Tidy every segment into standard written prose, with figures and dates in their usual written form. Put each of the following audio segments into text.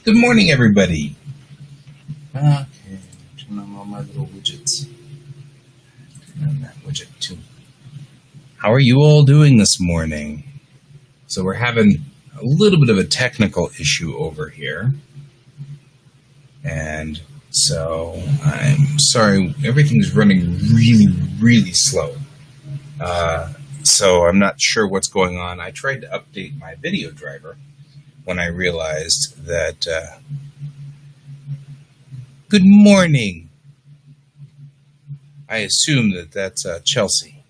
Good morning, everybody. Okay, turn on all my little widgets. Turn on that widget too. How are you all doing this morning? So we're having a little bit of a technical issue over here. And so I'm sorry, everything's running really, really slow. So I'm not sure what's going on. I tried to update my video driver when I realized that, good morning. I assume that that's Chelsea,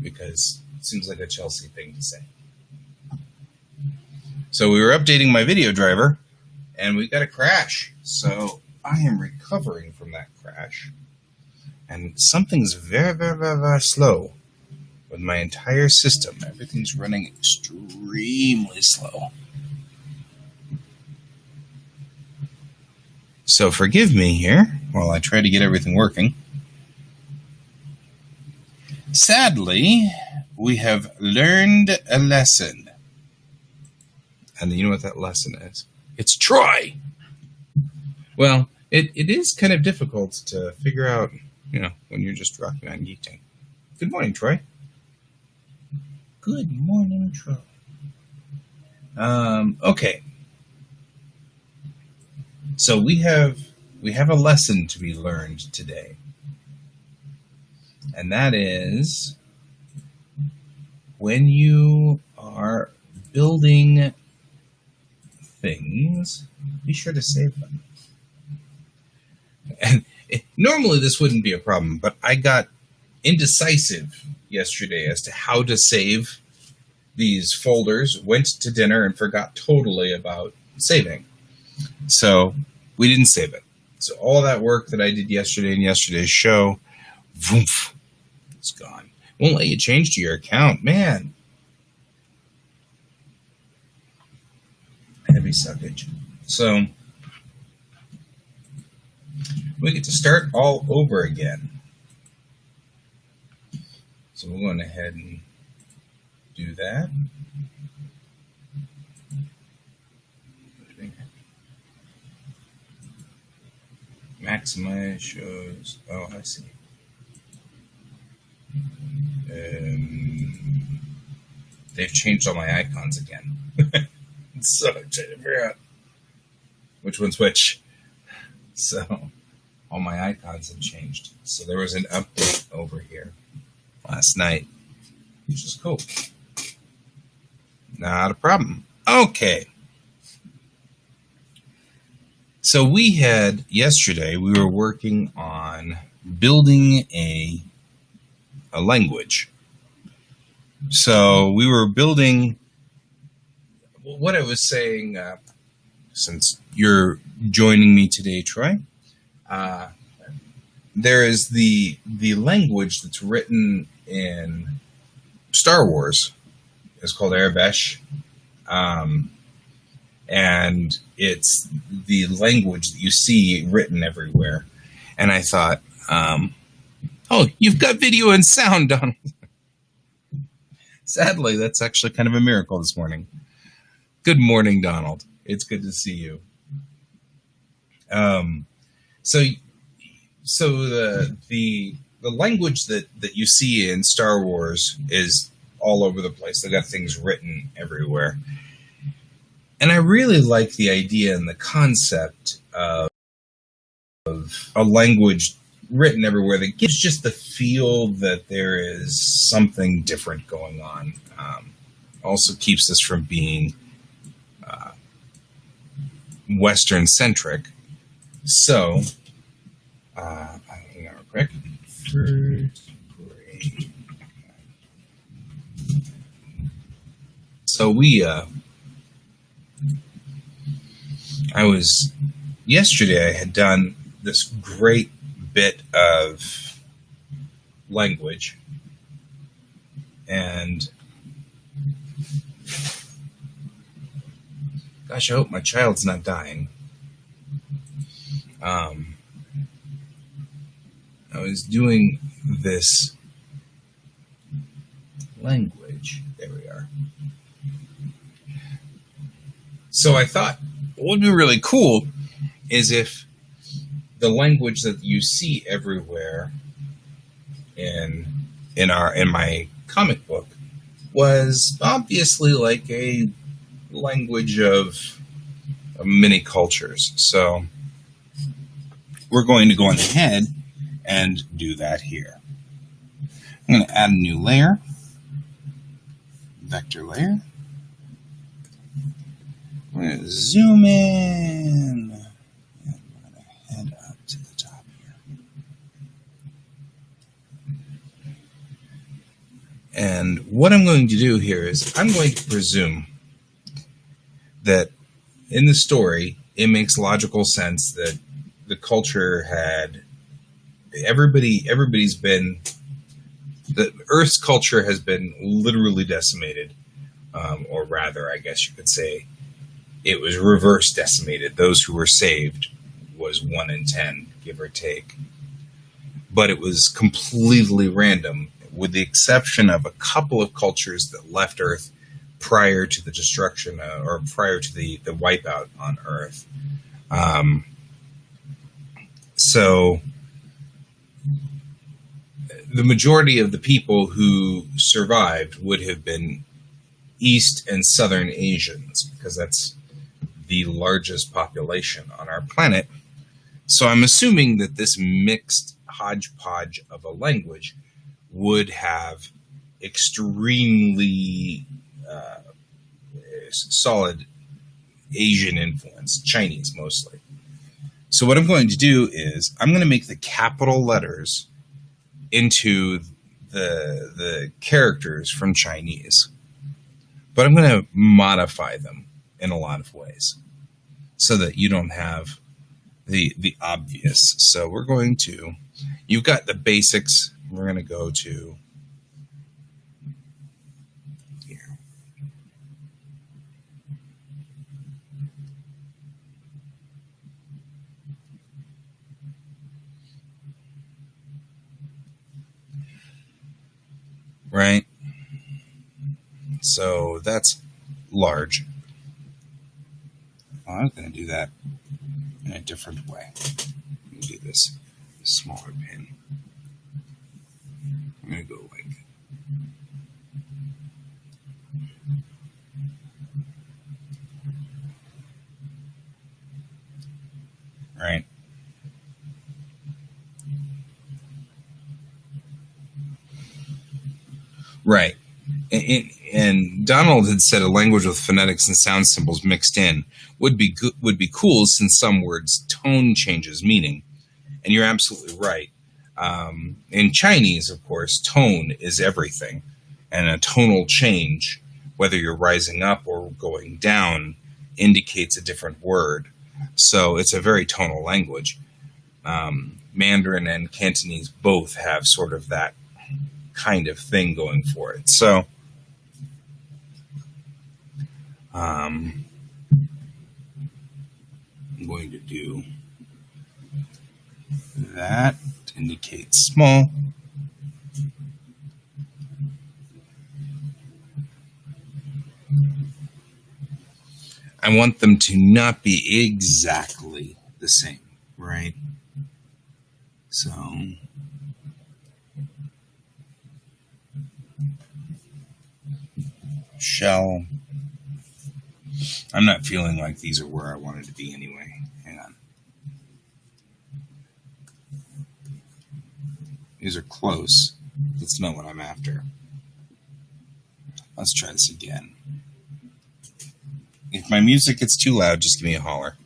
because it seems like a Chelsea thing to say. So we were updating my video driver, and we got a crash. So I am recovering from that crash. And something's very, very, very, very slow with my entire system. Everything's running extremely slow. So forgive me here while I try to get everything working. Sadly, we have learned a lesson. And you know what that lesson is? It's Troy! Well, it is kind of difficult to figure out, when you're just rocking on Geektank. Good morning, Troy. Good morning, Troy. Okay. So we have a lesson to be learned today. And that is when you are building things, be sure to save them. And normally this wouldn't be a problem, but I got indecisive yesterday as to how to save these folders, went to dinner and forgot totally about saving. So we didn't save it. So all that work that I did yesterday in yesterday's show, voomf, it's gone. Won't let you change to your account, man. Heavy suckage. So we get to start all over again. So we're going ahead and do that. Maximize shows. Oh, I see. They've changed all my icons again. So I'm trying to figure out which one's which. So all my icons have changed. So there was an update over here last night, which is cool. Not a problem. Okay. So yesterday, we were working on building a language. So we were building, what I was saying, since you're joining me today, Troy, there is the language that's written in Star Wars. It's called Arabesh. And it's the language that you see written everywhere. And I thought, oh, you've got video and sound, Donald. Sadly, that's actually kind of a miracle this morning. Good morning, Donald. It's good to see you. So the language that you see in Star Wars is all over the place. They got things written everywhere. And I really like the idea and the concept of a language written everywhere that gives just the feel that there is something different going on. Also keeps us from being Western-centric. So, hang on real quick. First grade. So we Yesterday I had done this great bit of language, and gosh, I hope my child's not dying. I was doing this language. There we are. So I thought what would be really cool is if the language that you see everywhere in my comic book was obviously like a language of many cultures. So we're going to go on ahead and do that here. I'm going to add a new layer, vector layer. We're going to zoom in, and we're going to head up to the top here. And what I'm going to do here is I'm going to presume that in the story, it makes logical sense that the culture had everybody's been, the Earth's culture has been literally decimated, or rather, I guess you could say, it was reverse decimated. Those who were saved was 1 in 10, give or take. But it was completely random, with the exception of a couple of cultures that left Earth prior to the destruction, or prior to the wipeout on Earth. So the majority of the people who survived would have been East and Southern Asians, because that's the largest population on our planet. So I'm assuming that this mixed hodgepodge of a language would have extremely solid Asian influence, Chinese mostly. So what I'm going to do is I'm going to make the capital letters into the characters from Chinese, but I'm going to modify them in a lot of ways so that you don't have the obvious. So we're going to, you've got the basics. We're going to go to here. Right? So that's large. Well, I was going to do that in a different way. Let me do this smaller pen. I'm going to go like, right? Right. And Donald had said a language with phonetics and sound symbols mixed in would be cool, since some words tone changes meaning. And you're absolutely right. In Chinese, of course, tone is everything, and a tonal change, whether you're rising up or going down, indicates a different word. So it's a very tonal language. Mandarin and Cantonese both have sort of that kind of thing going for it. So I'm going to do that to indicate small. I want them to not be exactly the same, right? So shell. I'm not feeling like these are where I wanted to be anyway. Hang on. These are close. That's not what I'm after. Let's try this again. If my music gets too loud, just give me a holler.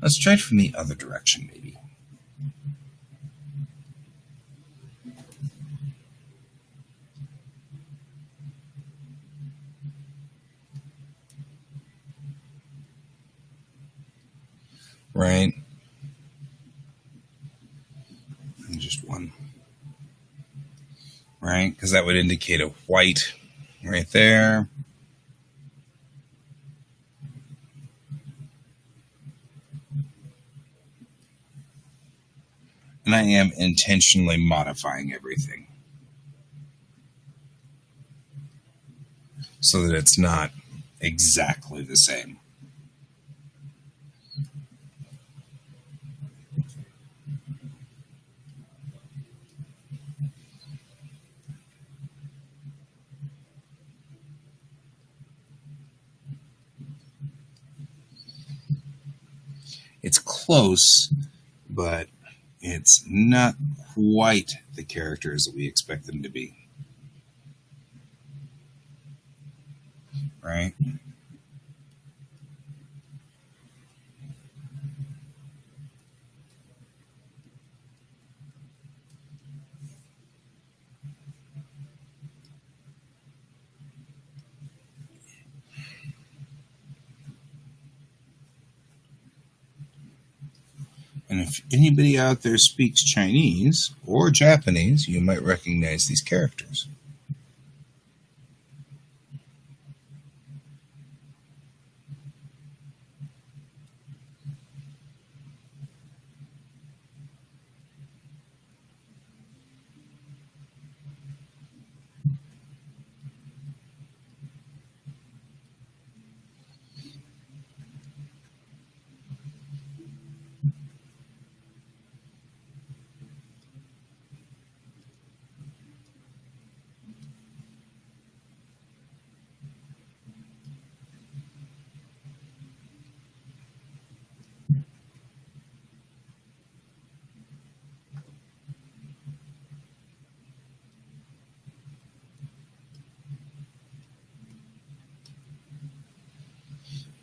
Let's try it from the other direction, maybe. right? Just one, right? Because that would indicate a white right there. And I am intentionally modifying everything so that it's not exactly the same. It's close, but it's not quite the characters that we expect them to be. Right? And if anybody out there speaks Chinese or Japanese, you might recognize these characters.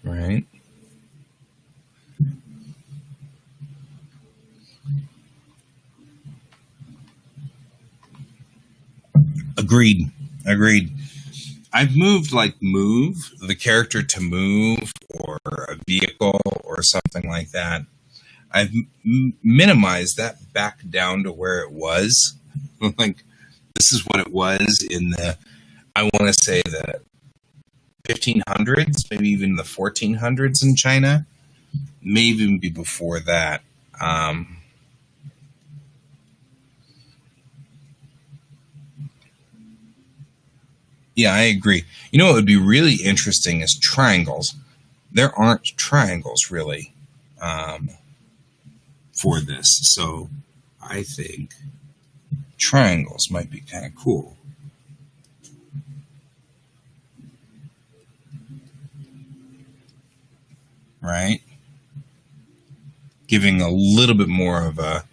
Right? Agreed. Agreed. I've moved the character to move or a vehicle or something like that. I've minimized that back down to where it was. Like, this is what it was in the, I want to say the 1500s, maybe even the 1400s in China, maybe even be before that. Yeah, I agree. You know what would be really interesting is triangles. There aren't triangles really for this, so I think triangles might be kind of cool. Right? Giving a little bit more of a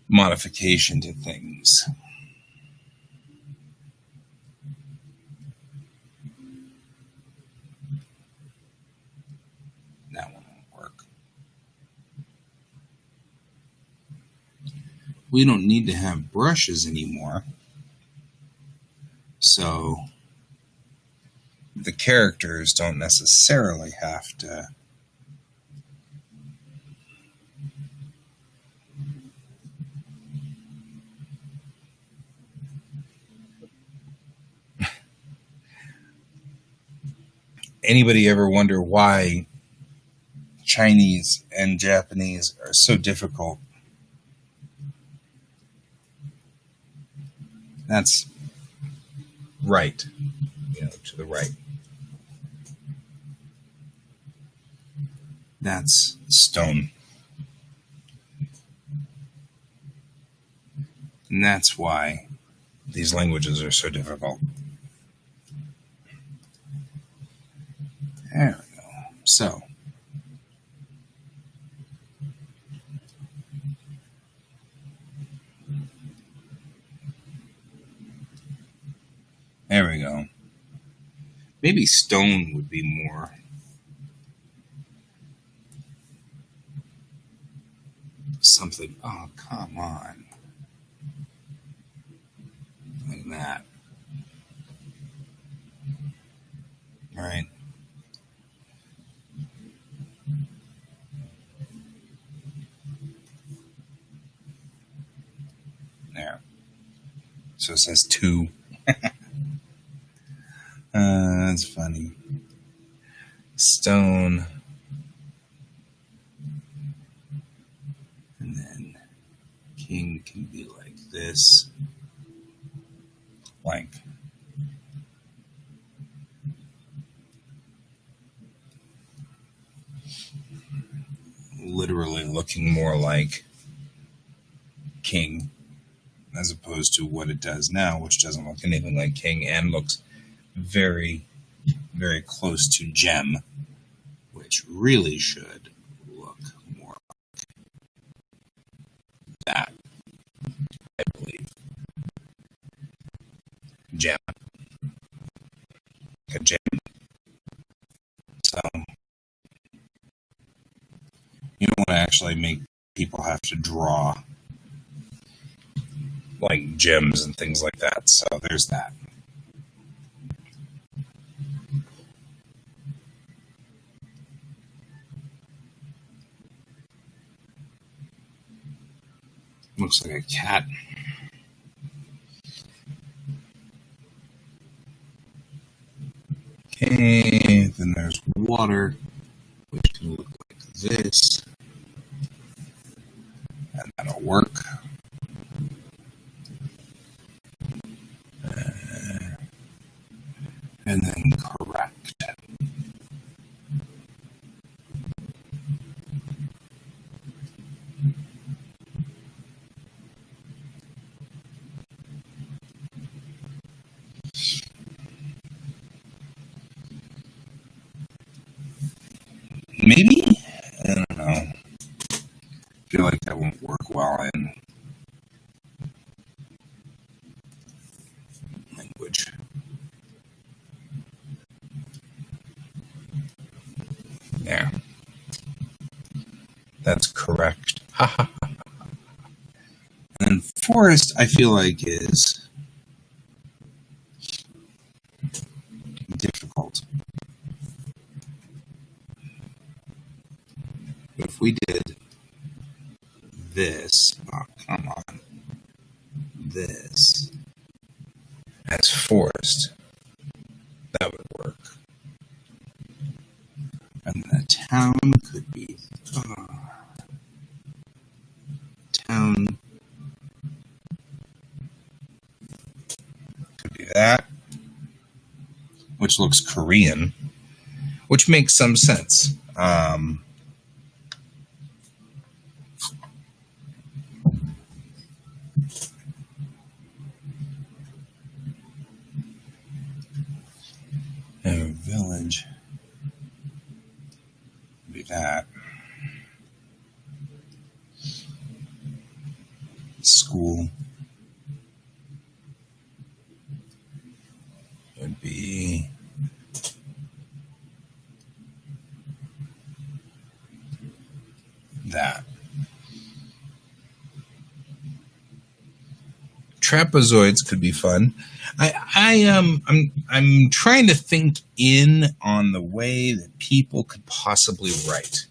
modification to things. That one won't work. We don't need to have brushes anymore. So the characters don't necessarily have to. Anybody ever wonder why Chinese and Japanese are so difficult? That's right, to the right. That's stone. And that's why these languages are so difficult. There we go. So, there we go. Maybe stone would be more. Something. Oh, come on. Like that. All right. So it says 2. That's funny. Stone. And then king can be like this. Blank. Literally looking more like king as opposed to what it does now, which doesn't look anything like king and looks very, very close to gem, which really should look more like that, I believe. Gem. A gem. So you don't want to actually make people have to draw like gems and things like that. So there's that. Looks like a cat. Okay, then there's water, which can look like this. And that'll work. And then correct. Maybe? I don't know. I feel like that won't work well in language. Yeah. That's correct. And forest, I feel like, is difficult. If we did this, oh, come on, this as forest, that would work. And then a town could be town could be that, which looks Korean, which makes some sense. A village would be that. School would be that. Trapezoids could be fun. I'm trying to think in on the way that people could possibly write.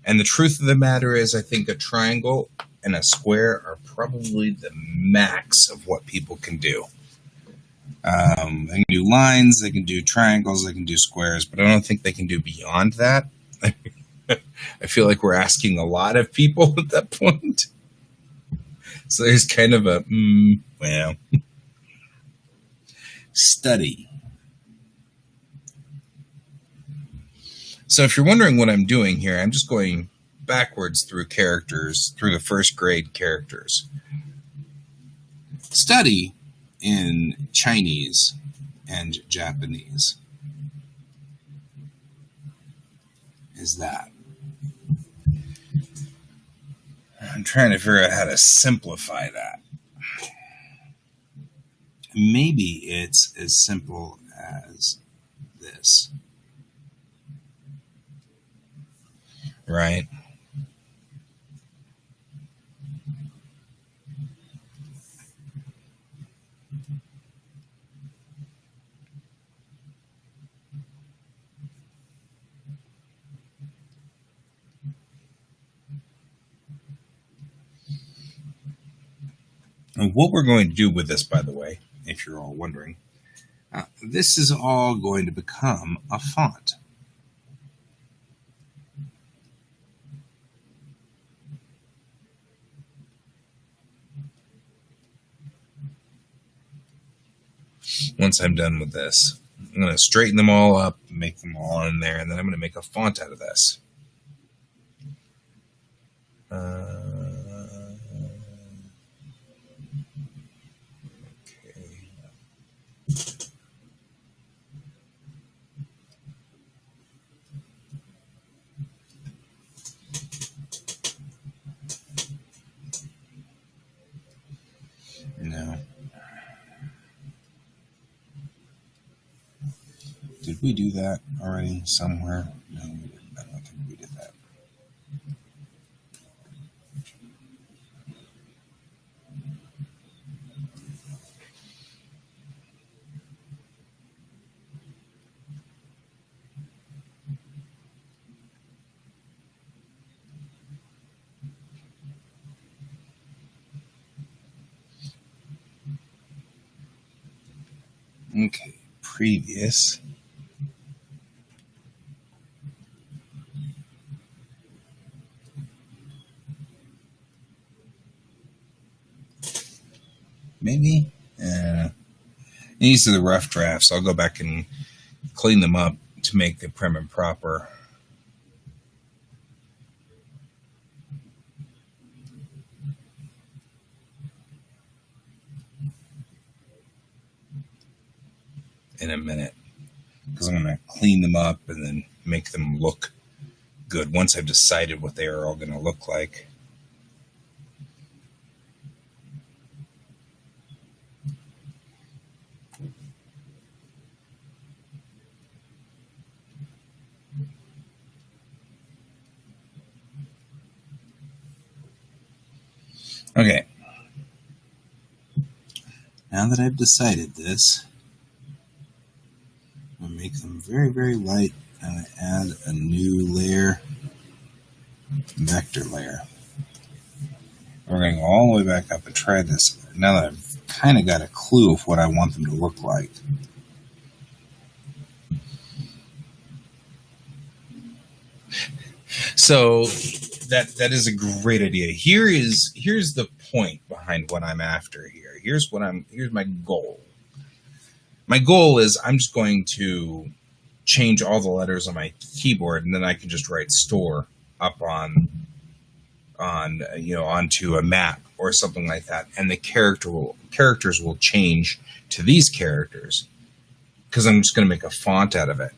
And the truth of the matter is, I think a triangle and a square are probably the max of what people can do. They can do lines, they can do triangles, they can do squares, but I don't think they can do beyond that. I feel like we're asking a lot of people at that point. So there's kind of a, well, study. So if you're wondering what I'm doing here, I'm just going backwards through characters, through the first grade characters. Study in Chinese and Japanese is that. I'm trying to figure out how to simplify that. Maybe it's as simple as this. Right? And what we're going to do with this, by the way, if you're all wondering, this is all going to become a font. Once I'm done with this, I'm going to straighten them all up, make them all in there, and then I'm going to make a font out of this. No. Did we do that already somewhere? No, we didn't. I don't think we did that. Okay, previous. Maybe? These are the rough drafts. I'll go back and clean them up to make the prim and proper. In a minute. Because I'm going to clean them up and then make them look good once I've decided what they are all going to look like. Okay. Now that I've decided this, I'm going to make them very, very light and add a new layer, vector layer. We're going to go all the way back up and try this now that I've kind of got a clue of what I want them to look like. So that is a great idea. Here's the point behind what I'm after here. Here's my goal. My goal is I'm just going to change all the letters on my keyboard, and then I can just write store up onto a map or something like that, and the characters will change to these characters because I'm just going to make a font out of it.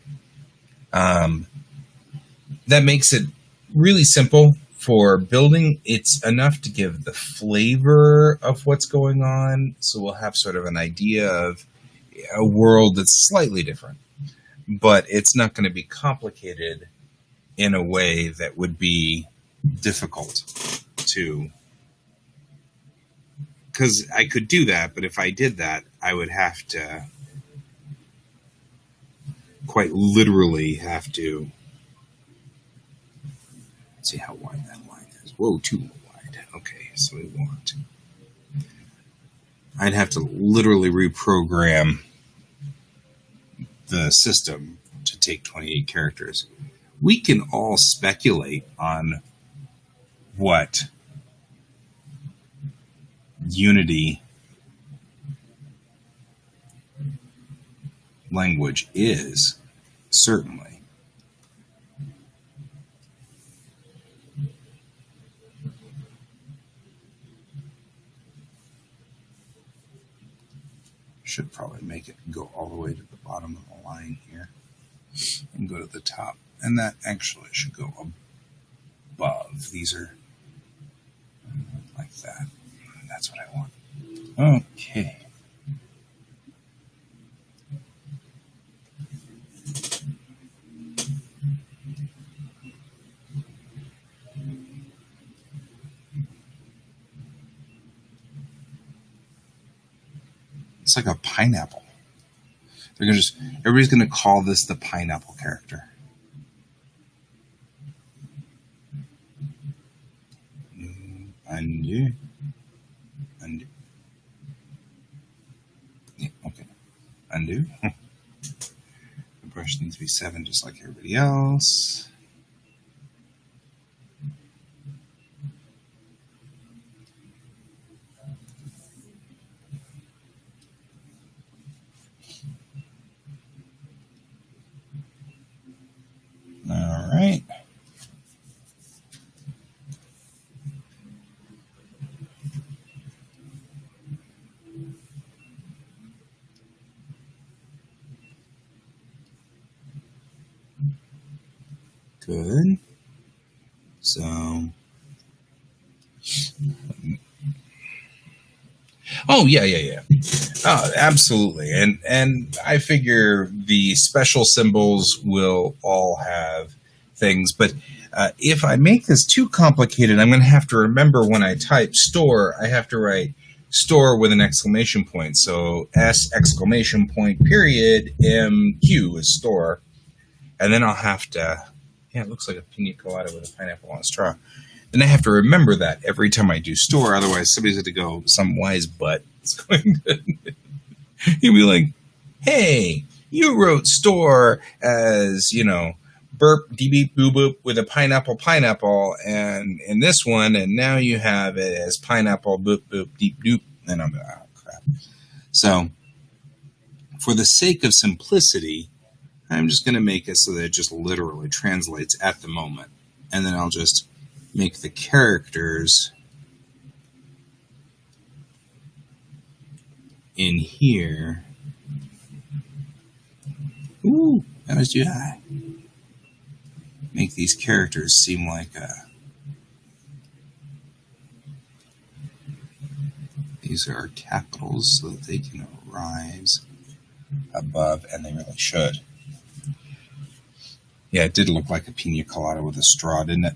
That makes it really simple for building. It's enough to give the flavor of what's going on, so we'll have sort of an idea of a world that's slightly different, but it's not going to be complicated in a way that would be difficult to, because I could do that, but if I did that, I would have to quite literally have to, let's see how wide that line is. Whoa, too wide. Okay, so I'd have to literally reprogram the system to take 28 characters. We can all speculate on what Unity language is, certainly. Should probably make it go all the way to the bottom of the line here and go to the top. And that actually should go above. These are like that. That's what I want. Okay. It's like a pineapple. Everybody's gonna call this the pineapple character. Undo. Undo. The brush needs to be 7 just like everybody else. All right. Good. So, oh yeah. Oh, absolutely. And I figure the special symbols will all have things, but if I make this too complicated, I'm going to have to remember when I type store, I have to write store with an exclamation point. So S exclamation point period MQ is store. And then I'll have to, yeah, it looks like a pina colada with a pineapple on a straw. Then I have to remember that every time I do store. Otherwise, somebody's going to go, some wise butt is going to he'll be like, hey, you wrote store as, burp, dee beep, boo boop with a pineapple, and in this one, and now you have it as pineapple, boop, boop, deep, doop. And I'm like, oh, crap. So, for the sake of simplicity, I'm just going to make it so that it just literally translates at the moment. And then I'll just make the characters in here. Ooh, that was too high. Make these characters seem like these are capitals so that they can rise above, and they really should. Yeah, it did look like a pina colada with a straw, didn't it?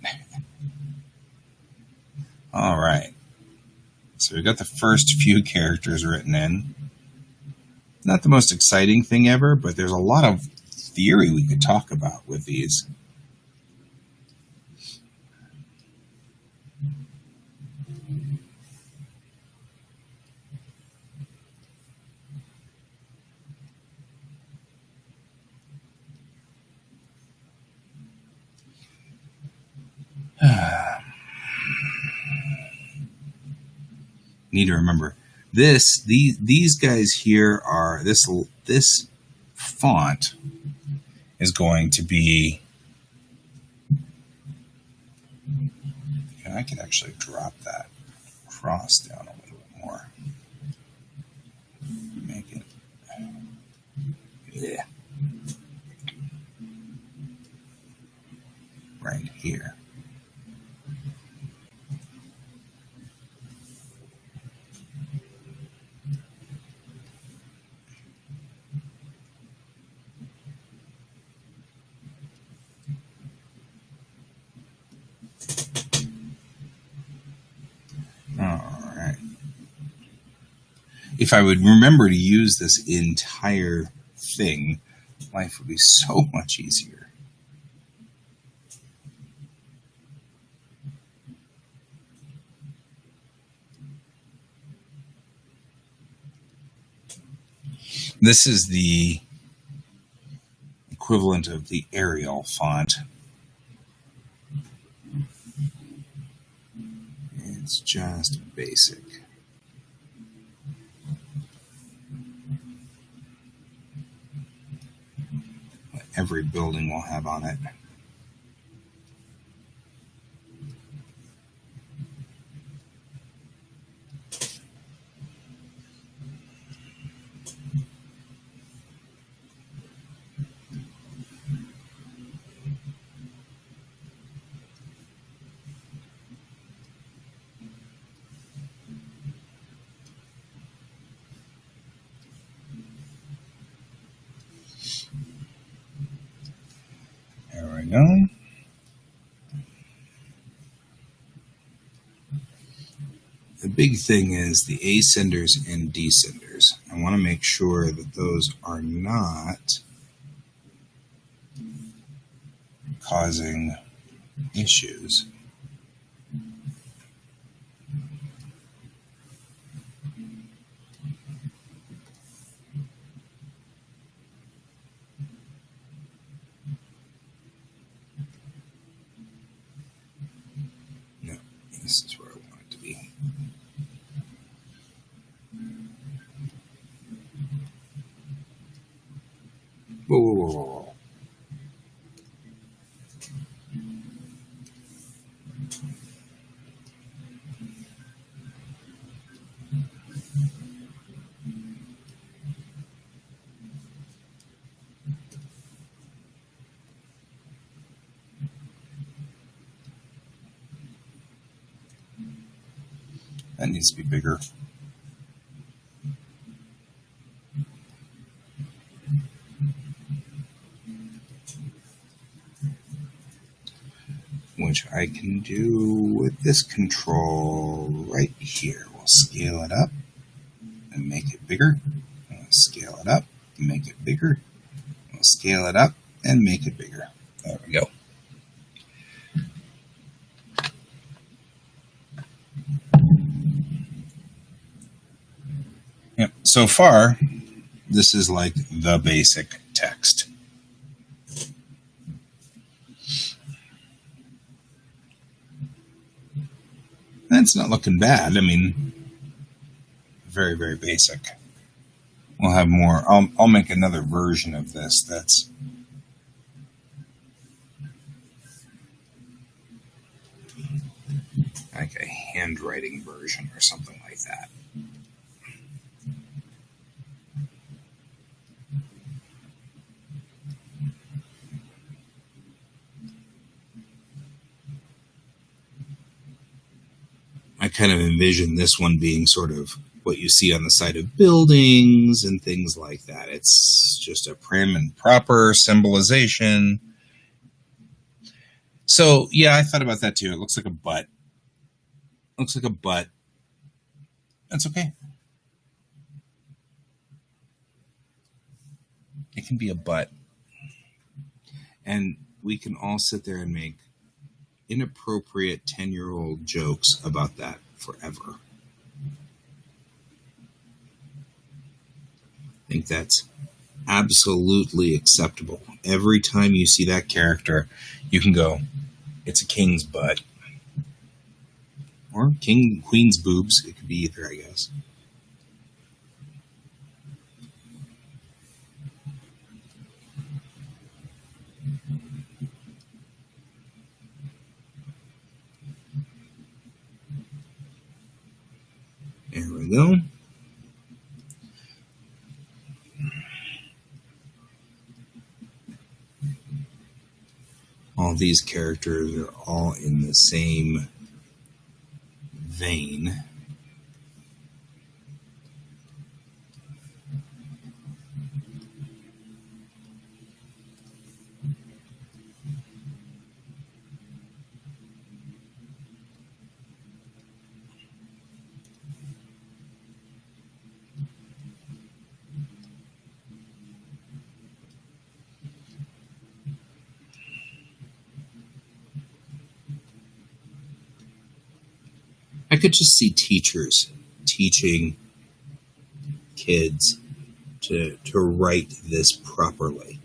All right. So we've got the first few characters written in. Not the most exciting thing ever, but there's a lot of theory we could talk about with these. Need to remember these guys here are this font is going to be, I could actually drop that cross down a little bit more, make it, yeah, right here. If I would remember to use this entire thing, life would be so much easier. This is the equivalent of the Arial font. It's just basic. What every building will have on it. There we go. The big thing is the ascenders and descenders. I want to make sure that those are not causing issues. That needs to be bigger. Which I can do with this control right here. We'll scale it up and make it bigger. We'll scale it up and make it bigger. We'll scale it up and make it bigger. There we go. Yep. So far, this is like the basic text. That's not looking bad. I mean, very, very basic. We'll have more. I'll make another version of this that's like a handwriting version or something like that. I kind of envision this one being sort of what you see on the side of buildings and things like that. It's just a prim and proper symbolization. So, yeah, I thought about that too. It looks like a butt. Looks like a butt. That's okay. It can be a butt. And we can all sit there and make inappropriate 10-year-old jokes about that forever. I think that's absolutely acceptable. Every time you see that character, you can go, it's a king's butt. Or king, queen's boobs. It could be either, I guess. There we go. All these characters are all in the same vein. I could just see teachers teaching kids to write this properly.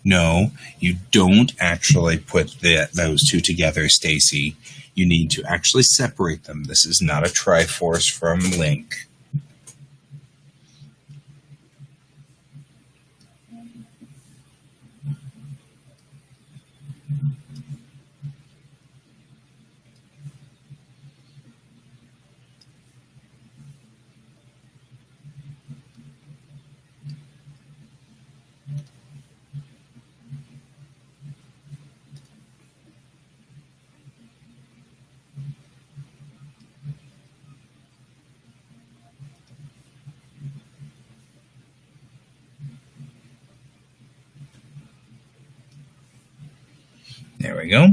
No, you don't actually put those two together, Stacy. You need to actually separate them. This is not a Triforce from Link. There we go.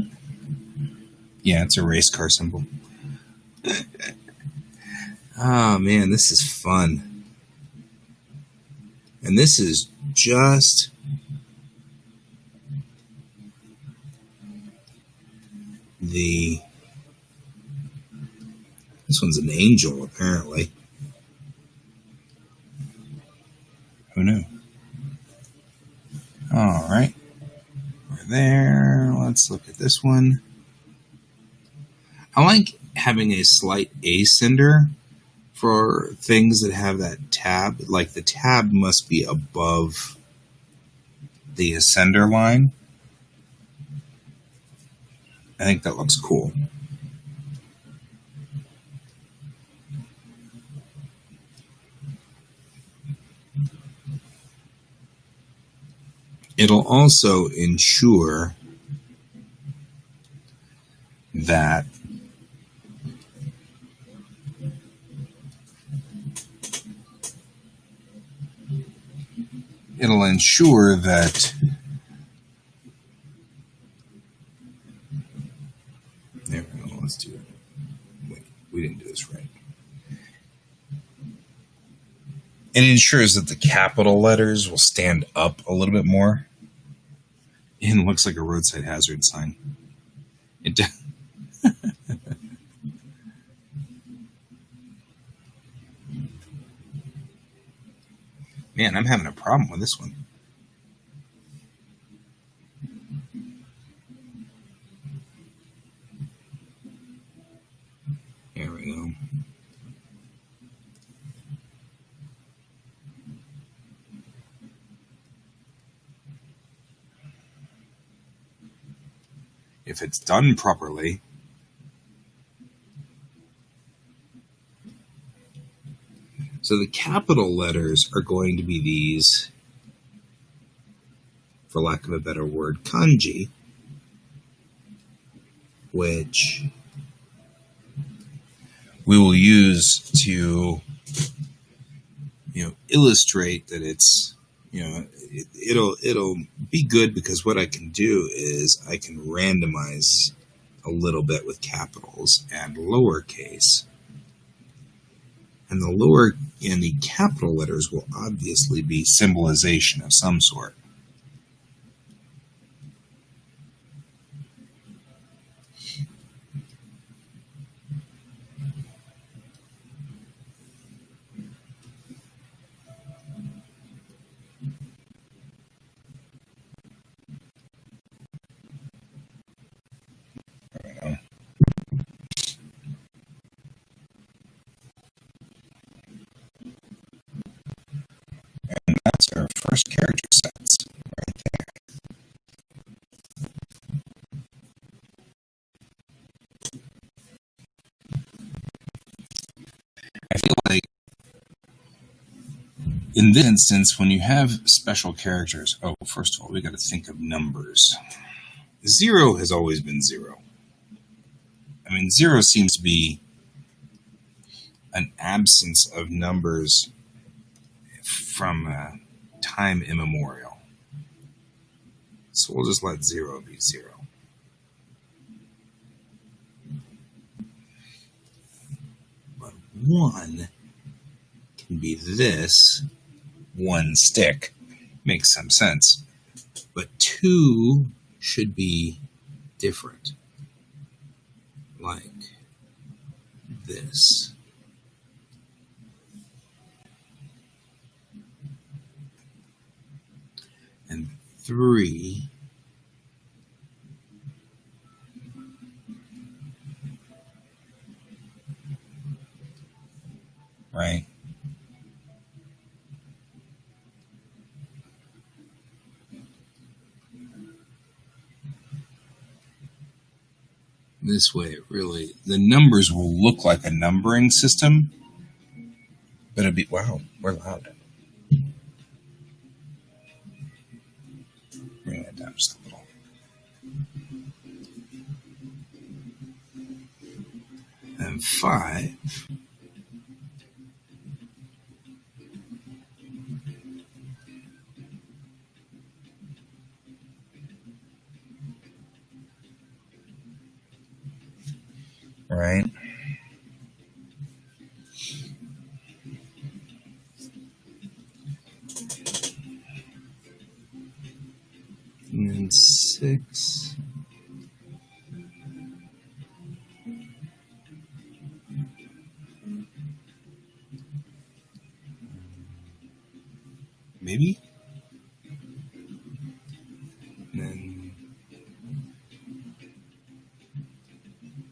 Yeah, it's a race car symbol. Oh, man, this is fun. And this is just this one's an angel, apparently. Who knew? All right. We're there. Let's look at this one. I like having a slight ascender for things that have that tab. Like the tab must be above the ascender line. I think that looks cool. It'll also ensure that it'll ensure that there we go, let's do it. Wait, we didn't do this right. It ensures that the capital letters will stand up a little bit more. And it looks like a roadside hazard sign. It does. Man, I'm having a problem with this one. There we go. If it's done properly, so the capital letters are going to be these, for lack of a better word, kanji, which we will use to, illustrate that it's, it'll be good, because what I can do is I can randomize a little bit with capitals and lowercase. And the capital letters will obviously be symbolization of some sort. That's our first character sets right there. I feel like in this instance, when you have special characters, first of all, we got to think of numbers. 0 has always been 0. I mean, 0 seems to be an absence of numbers from time immemorial. So we'll just let 0 be 0. But 1 can be this, 1 stick. Makes some sense. But 2 should be different. Like this. And 3 right? This way, the numbers will look like a numbering system, but it'll be, wow, we're loud. Bring that down just a little. And 5. Right? And then 6. Maybe? And then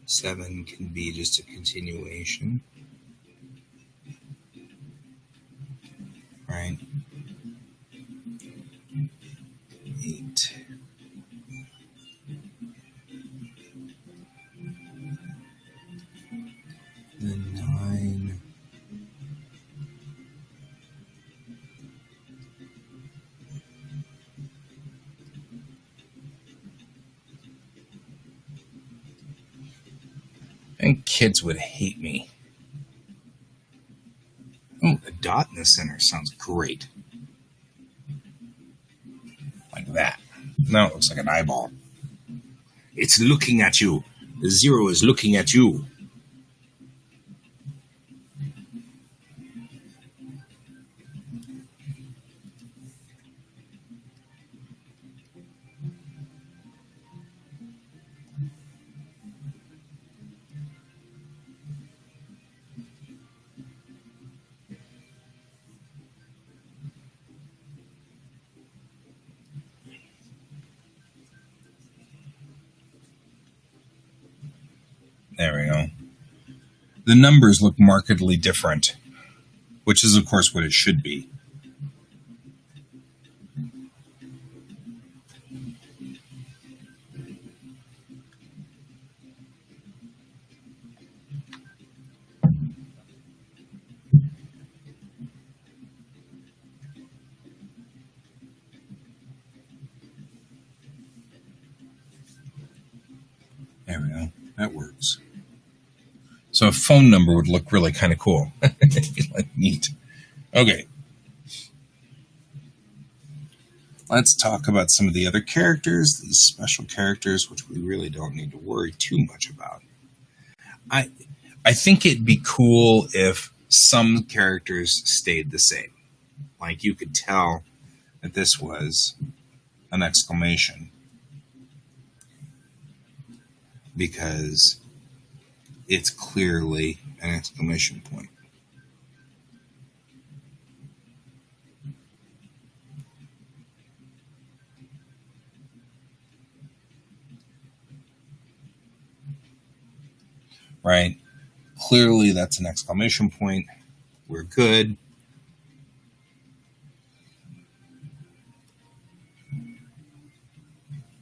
7 can be just a continuation. Right? 8. Then 9. And kids would hate me. Oh, a dot in the center sounds great. Like that. No, it looks like an eyeball. It's looking at you. The 0 is looking at you. There we go. The numbers look markedly different, which is, of course, what it should be. There we go. That works. So a phone number would look really kind of cool. Like, neat. Okay. Let's talk about some of the other characters, these special characters, which we really don't need to worry too much about. I think it'd be cool if some characters stayed the same. Like, you could tell that this was an exclamation, because it's clearly an exclamation point. Right? Clearly that's an exclamation point. We're good.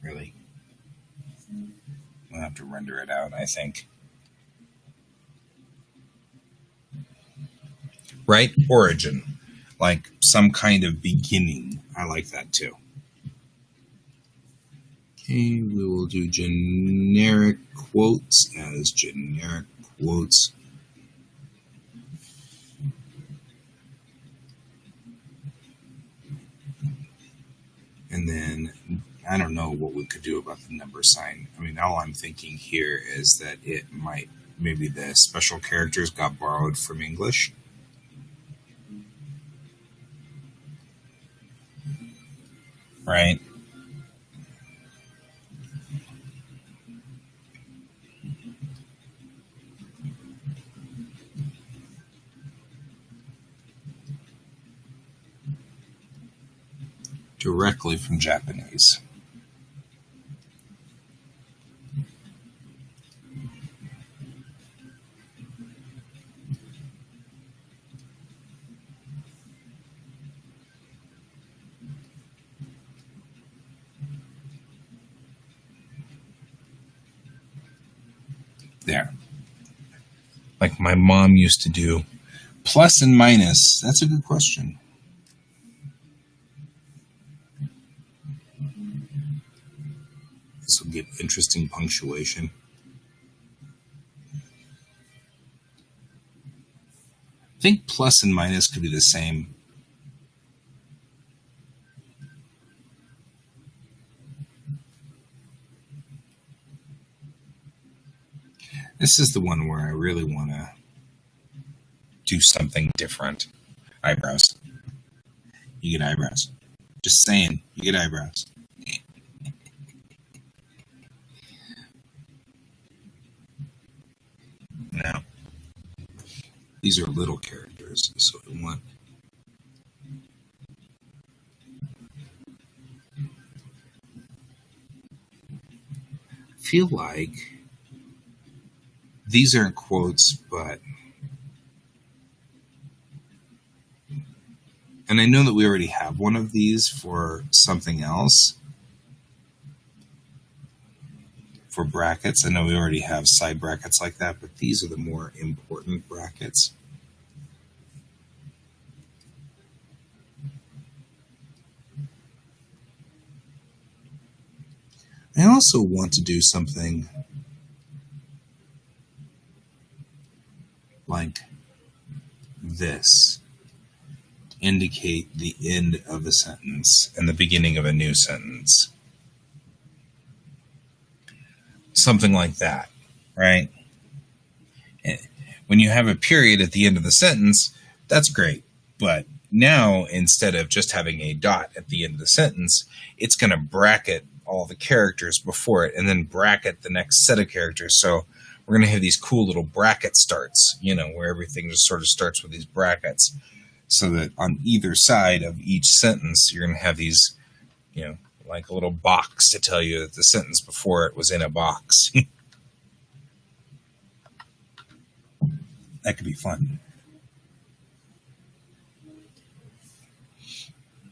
Really? We'll have to render it out, I think. Right? Origin. Like some kind of beginning. I like that too. Okay, we will do generic quotes as generic quotes. And then I don't know what we could do about the number sign. I mean, all I'm thinking here is that it might, maybe the special characters got borrowed from English. Right? Directly from Japanese. There. Like my mom used to do. Plus and minus. That's a good question. This will give interesting punctuation. I think plus and minus could be the same. This is the one where I really want to do something different. Eyebrows. You get eyebrows. Just saying, you get eyebrows. Now, these are little characters, so I want. I feel like these aren't quotes, but. And I know that we already have one of these for something else. For brackets, I know we already have side brackets like that, but these are the more important brackets. I also want to do something this to indicate the end of a sentence and the beginning of a new sentence. Something like that, right? When you have a period at the end of the sentence, that's great. But now, instead of just having a dot at the end of the sentence, it's going to bracket all the characters before it and then bracket the next set of characters. So we're going to have these cool little bracket starts, where everything just sort of starts with these brackets. So that on either side of each sentence, you're going to have these, like a little box to tell you that the sentence before it was in a box. That could be fun.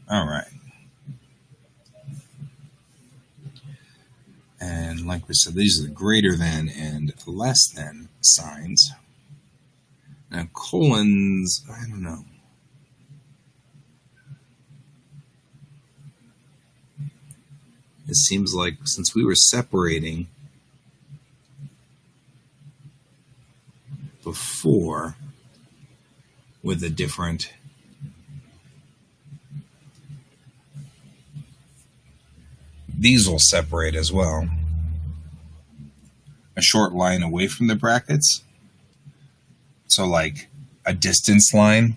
All right. And like we said, these are the greater than and less than signs. Now, colons, I don't know. It seems like since we were separating before with a different these will separate as well. A short line away from the brackets. So like a distance line.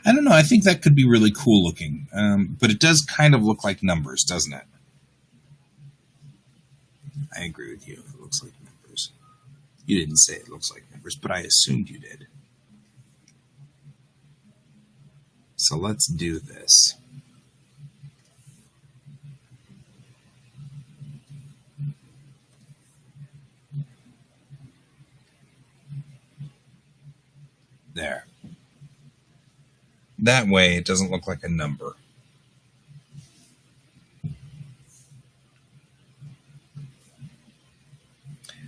I don't know. I think that could be really cool looking. But it does kind of look like numbers, doesn't it? I agree with you. It looks like numbers. You didn't say it looks like numbers, but I assumed you did. So let's do this. There. That way it doesn't look like a number.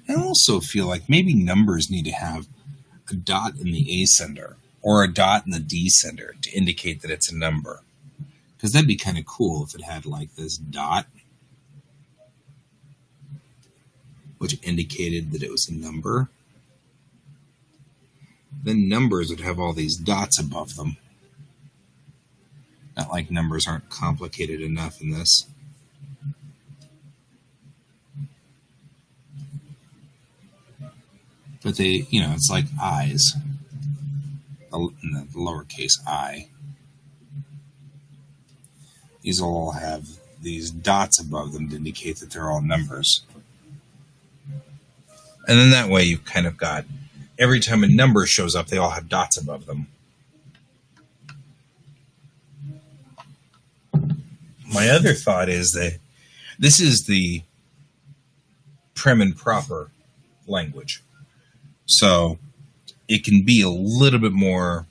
I also feel like maybe numbers need to have a dot in the ascender or a dot in the descender to indicate that it's a number. Because that'd be kind of cool if it had like this dot, which indicated that it was a number. Then numbers would have all these dots above them. Not like numbers aren't complicated enough in this. But they, it's like I's. In the lowercase I. These all have these dots above them to indicate that they're all numbers. And then that way you've kind of got, every time a number shows up, they all have dots above them. My other thought is that this is the prim and proper language. So it can be a little bit more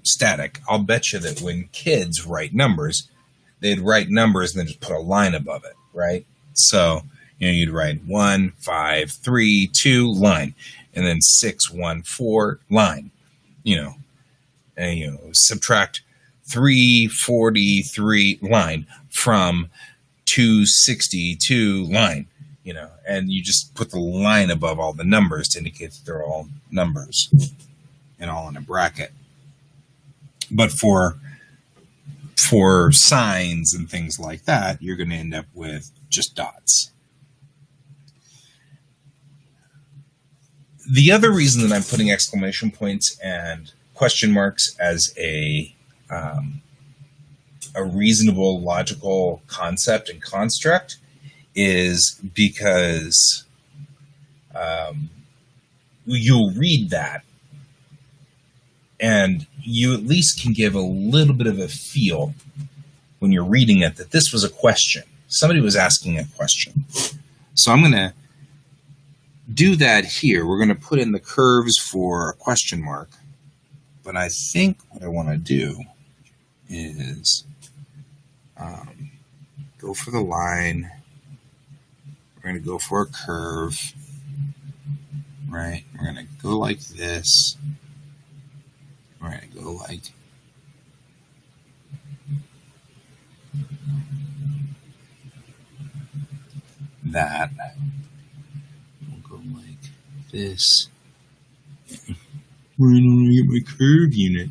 static. I'll bet you that when kids write numbers, they'd write numbers and then just put a line above it, right? So, you'd write 1, 5, 3, 2, line, and then 6, 1, 4, line, and subtract 343 line from 262 line, and you just put the line above all the numbers to indicate that they're all numbers and all in a bracket. But for signs and things like that, you're going to end up with just dots. The other reason that I'm putting exclamation points and question marks as a reasonable, logical concept and construct is because you'll read that and you at least can give a little bit of a feel when you're reading it that this was a question. Somebody was asking a question. So I'm going to do that here. We're going to put in the curves for a question mark. But I think what I want to do is go for the line. We're going to go for a curve. Right? We're going to go like this. We're going to go like that. We'll go like this. where I don't get my curve unit.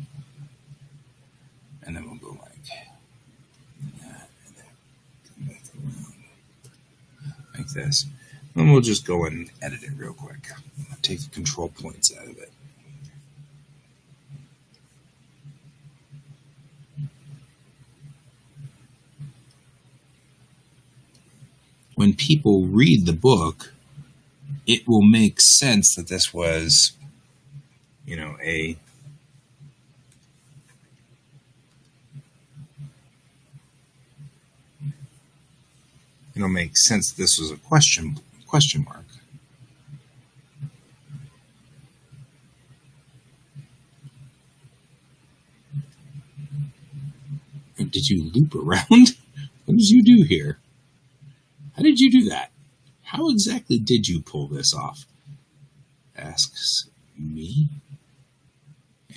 And then we'll go like that, and then come back around like this. And we'll just go and edit it real quick. Take the control points out of it. When people read the book, it will make sense that this was, it'll make sense that this was a question mark. Did you loop around? What did you do here? How did you do that? How exactly did you pull this off? Asks me.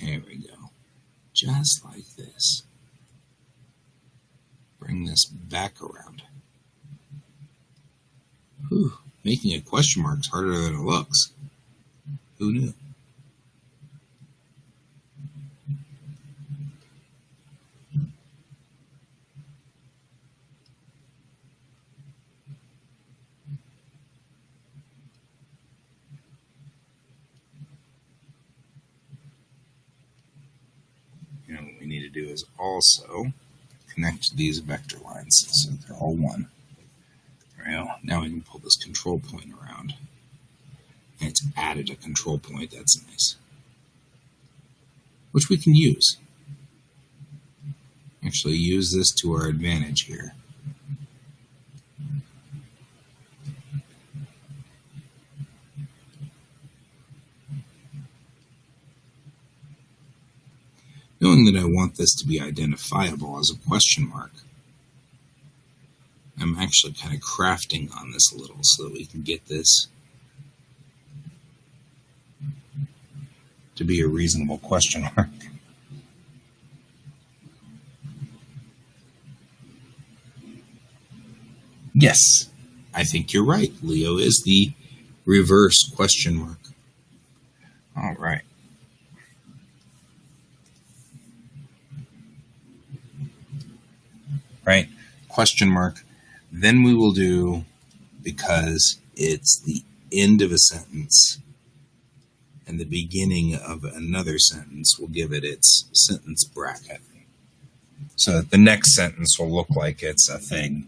There we go. Just like this. Bring this back around. Whew. Making a question mark is harder than it looks. Who knew? What we need to do is also connect these vector lines so they're all one. Well, now we can pull this control point around. And it's added a control point. That's nice. Which we can use. Actually use this to our advantage here. Knowing that I want this to be identifiable as a question mark, I'm actually kind of crafting on this a little so that we can get this to be a reasonable question mark. Yes, I think you're right. Leo is the reverse question mark. All right. Right? Question mark. Then we will do, because it's the end of a sentence and the beginning of another sentence, we'll give it its sentence bracket. So that the next sentence will look like it's a thing.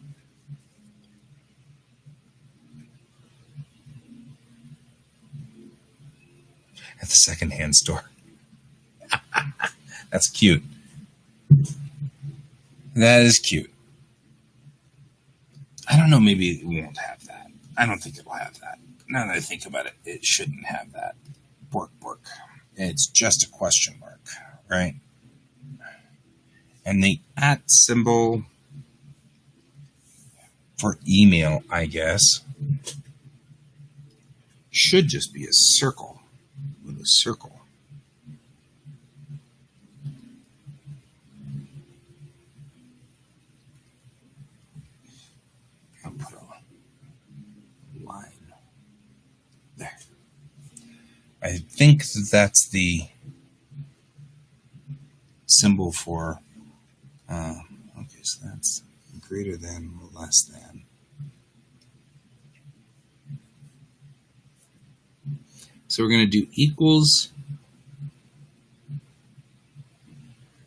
At the secondhand store. That's cute. That is cute. I don't know, maybe it won't have that. I don't think it will have that. Now that I think about it, it shouldn't have that. Bork. It's just a question mark, right? And the @ symbol for email, I guess, should just be a circle with a circle. I'll put a line there. I think that's the symbol for, okay, so that's greater than, less than. So we're going to do equals,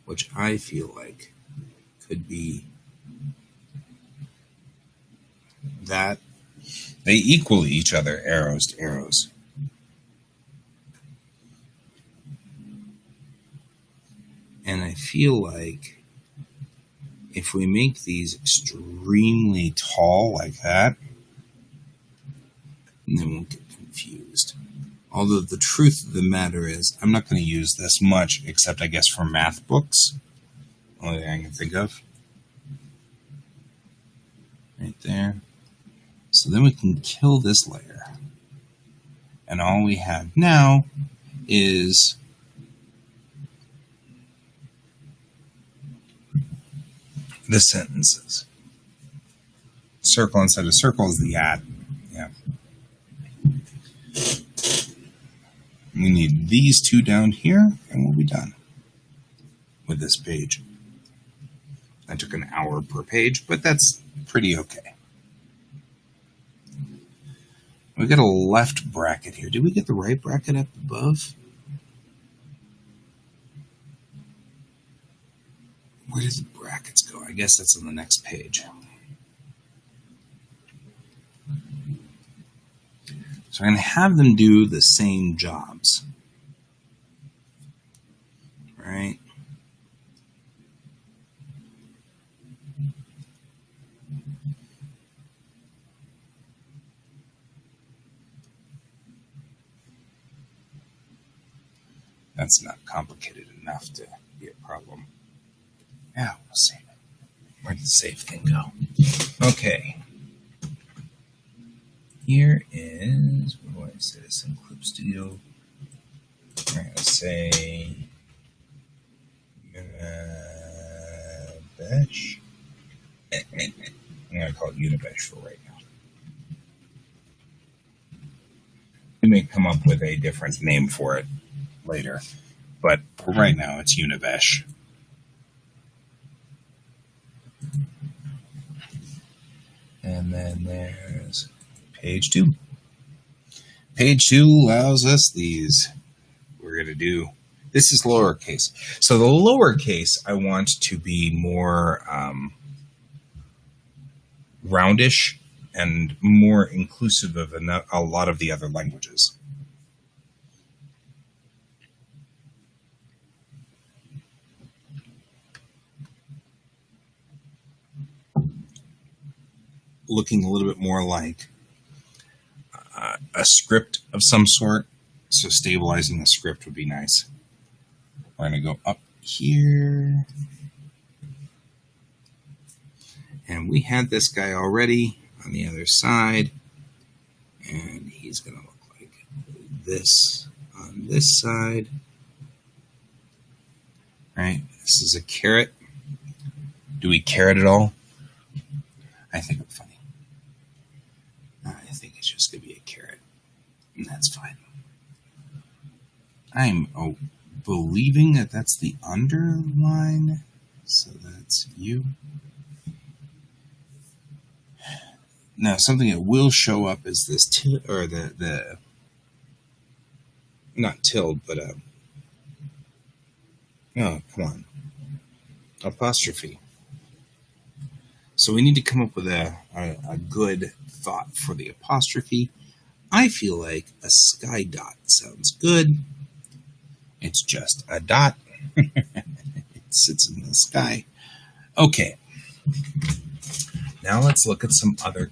which I feel like could be that. They equal each other, arrows to arrows. And I feel like if we make these extremely tall like that, then we'll get confused. Although the truth of the matter is, I'm not going to use this much, except I guess for math books. Only thing I can think of. Right there. So then we can kill this layer. And all we have now is the sentences. Circle instead of circle is the @ Yeah. We need these two down here, and we'll be done with this page. That took an hour per page, but that's pretty okay. We got a left bracket here. Did we get the right bracket up above? Where did the brackets go? I guess that's on the next page. So I'm going to have them do the same jobs. Right? That's not complicated enough to be a problem. Yeah, we'll save it. Where did the save thing go? Okay. Here is, what do I say? This in Clip Studio. We're going to say Unibesh. I'm going to call it Unibesh for right now. We may come up with a different name for it later, but for right now it's Unibesh. And then there's page 2. Page 2 allows us these. We're going to do, this is lowercase. So the lowercase I want to be more roundish and more inclusive of a lot of the other languages. Looking a little bit more like a script of some sort. So stabilizing the script would be nice. We're going to go up here. And we had this guy already on the other side. And he's going to look like this on this side. Right? This is a caret. Do we caret at all? I think it's funny. I think it's just going to be a caret. And that's fine. I'm believing that that's the underline. So that's you. Now, something that will show up is this or the not tilde, but oh, come on, apostrophe. So we need to come up with a good thought for the apostrophe. I feel like a sky dot sounds good. It's just a dot. It sits in the sky. Okay. Now let's look at some other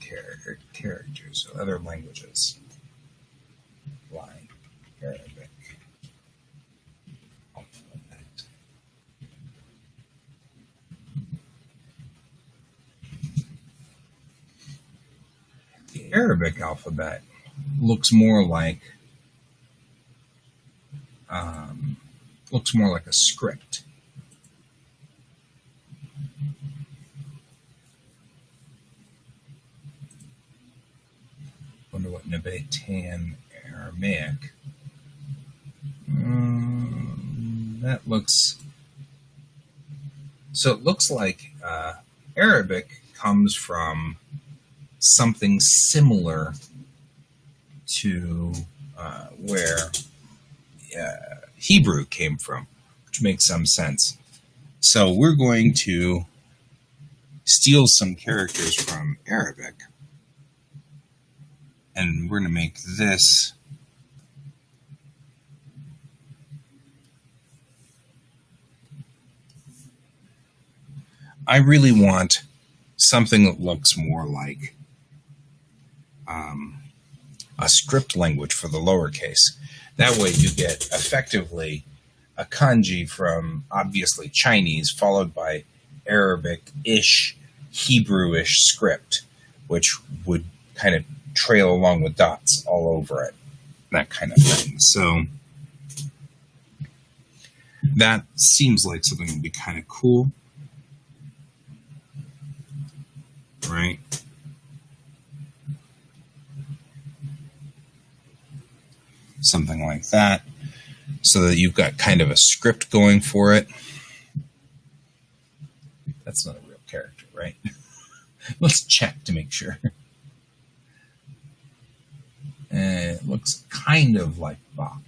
characters, other languages. Line, Arabic, alphabet. The Arabic alphabet looks more like a script. Wonder what Nabataean Aramaic. That looks. So it looks like Arabic comes from something similar to where Hebrew came from, which makes some sense. So we're going to steal some characters from Arabic, and we're going to make this I really want something that looks more like a script language for the lowercase. That way you get effectively a kanji from obviously Chinese followed by Arabic-ish, Hebrew-ish script, which would kind of trail along with dots all over it, that kind of thing. So that seems like something that would be kind of cool, right? Something like that. so that you've got kind of a script going for it. That's not a real character, right? Let's check to make sure. It looks kind of like Bob,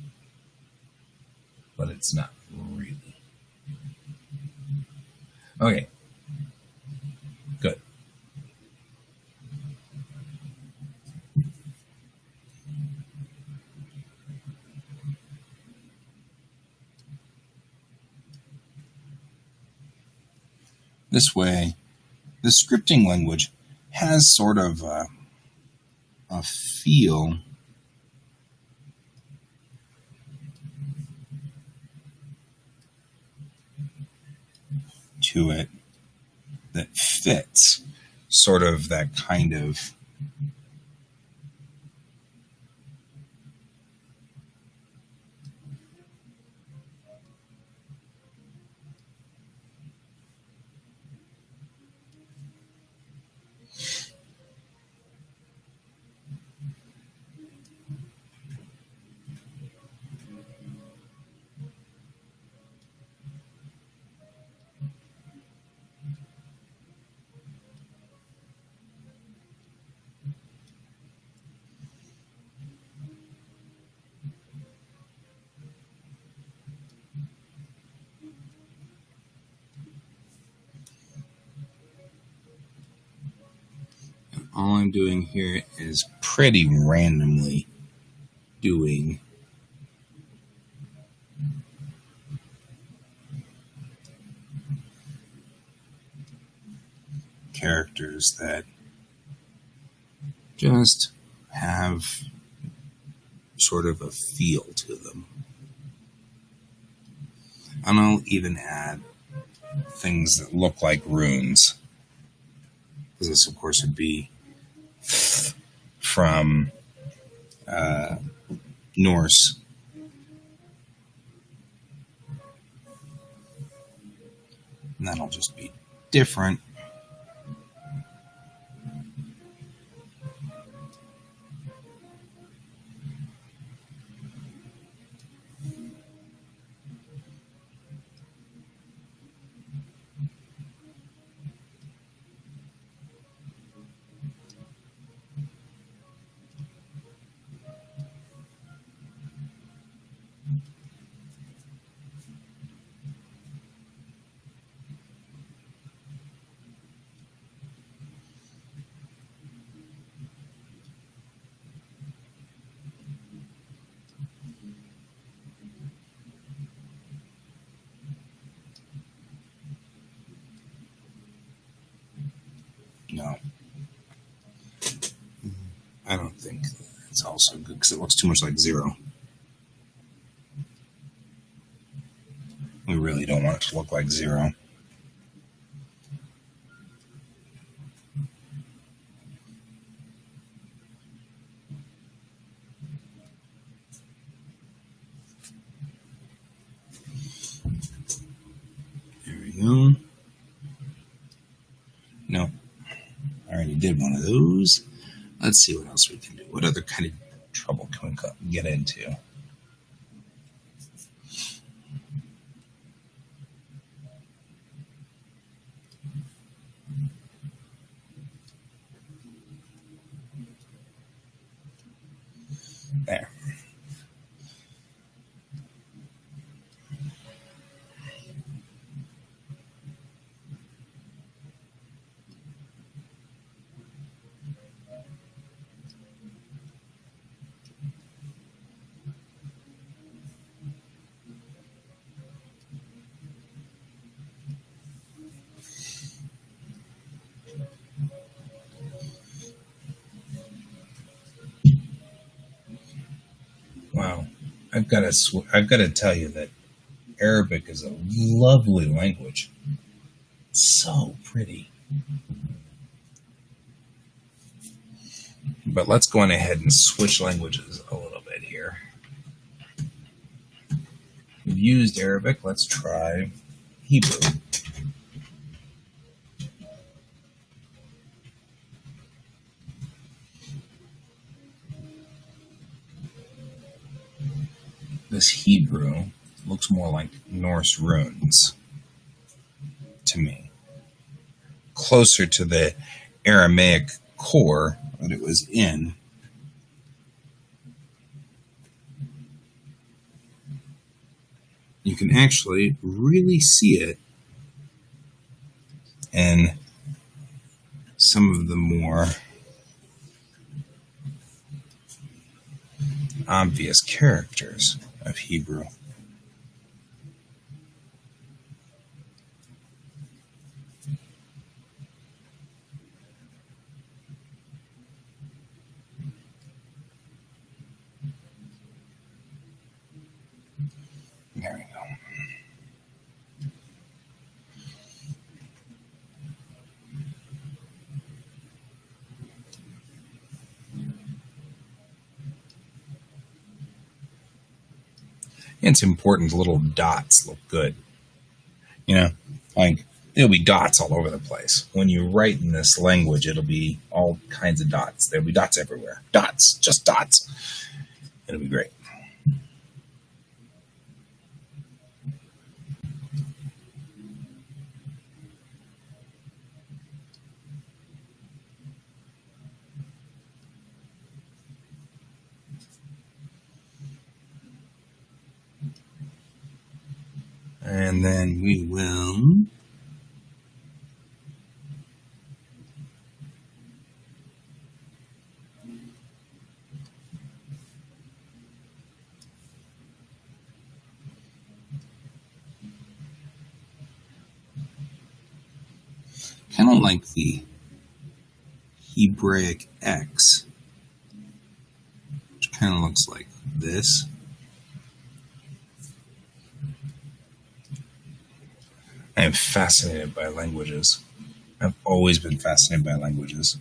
but it's not really. Okay, good. This way, the scripting language has sort of a feel to it that fits sort of that kind of all I'm doing here is pretty randomly doing characters that just have sort of a feel to them. And I'll even add things that look like runes. Because this, of course, would be from Norse. And that'll just be different. No. I don't think it's also good because it looks too much like 0. We really don't want it to look like 0. There we go. Nope. I already did one of those. Let's see what else we can do. What other kind of trouble can we get into? There. Wow. I've got to tell you that Arabic is a lovely language. It's so pretty. But let's go on ahead and switch languages a little bit here. We've used Arabic. Let's try Hebrew. this Hebrew looks more like Norse runes to me. Closer to the Aramaic core that it was in. You can actually really see it in some of the more obvious characters of Hebrew. There we go. It's important little dots look good. You know, like there'll be dots all over the place. When you write in this language, it'll be all kinds of dots. There'll be dots everywhere. Dots, just dots. It'll be great. And then we will kind of like the Hebraic X, which kind of looks like this. I am fascinated by languages. I've always been fascinated by languages.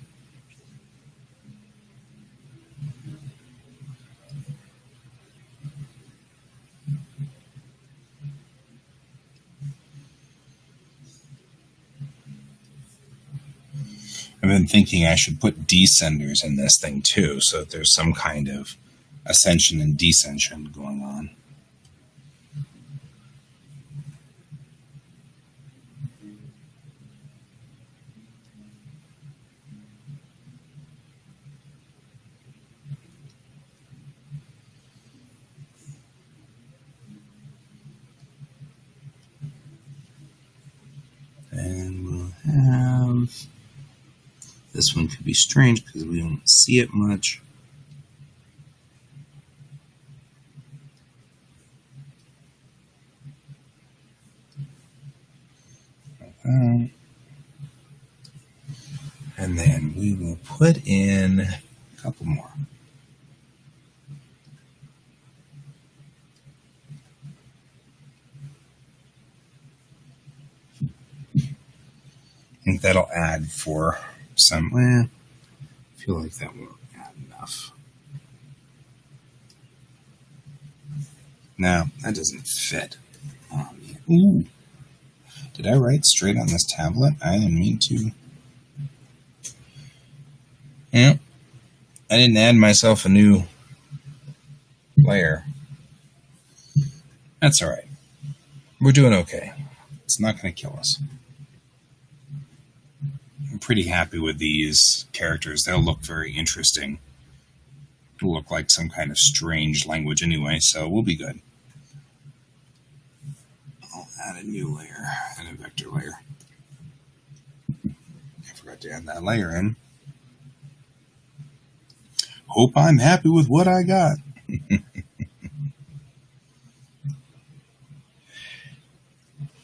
I've been thinking I should put descenders in this thing too, so that there's some kind of ascension and descension going on. And we'll have... This one could be strange because we don't see it much. And then we will put in a couple more. I think that'll add for some. I feel like that won't add enough. No, that doesn't fit. Oh, man. Ooh. Did I write straight on this tablet? I didn't mean to. Yeah. I didn't add myself a new layer. That's all right. We're doing okay. It's not going to kill us. I'm pretty happy with these characters. They'll look very interesting. It'll look like some kind of strange language anyway, so we'll be good. I'll add a new layer and a vector layer. I forgot to add that layer in. Hope I'm happy with what I got.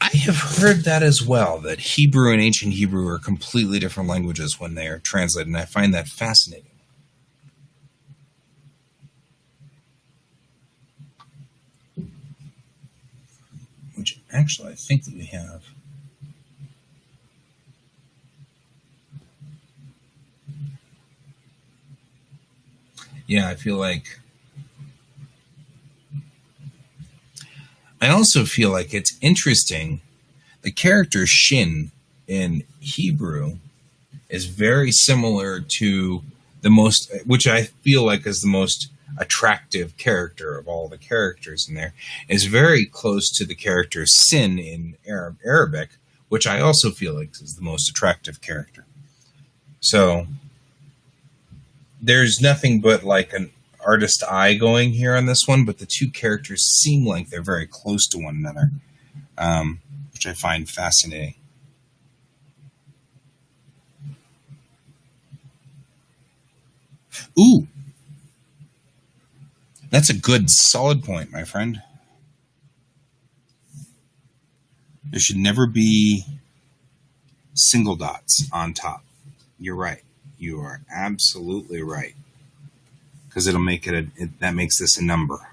I have heard that as well, that Hebrew and Ancient Hebrew are completely different languages when they are translated, and I find that fascinating. Which actually I think that we have. Yeah, I feel like... I also feel like it's interesting. The character Shin in Hebrew is very similar to the most, which I feel like is the most attractive character of all the characters in there, is very close to the character Sin in Arabic, which I also feel like is the most attractive character. So there's nothing but like an artist eye going here on this one, but the two characters seem like they're very close to one another, which I find fascinating. Ooh, that's a good, solid point, my friend. There should never be single dots on top. You're right. You are absolutely right. Because it'll make that makes this a number.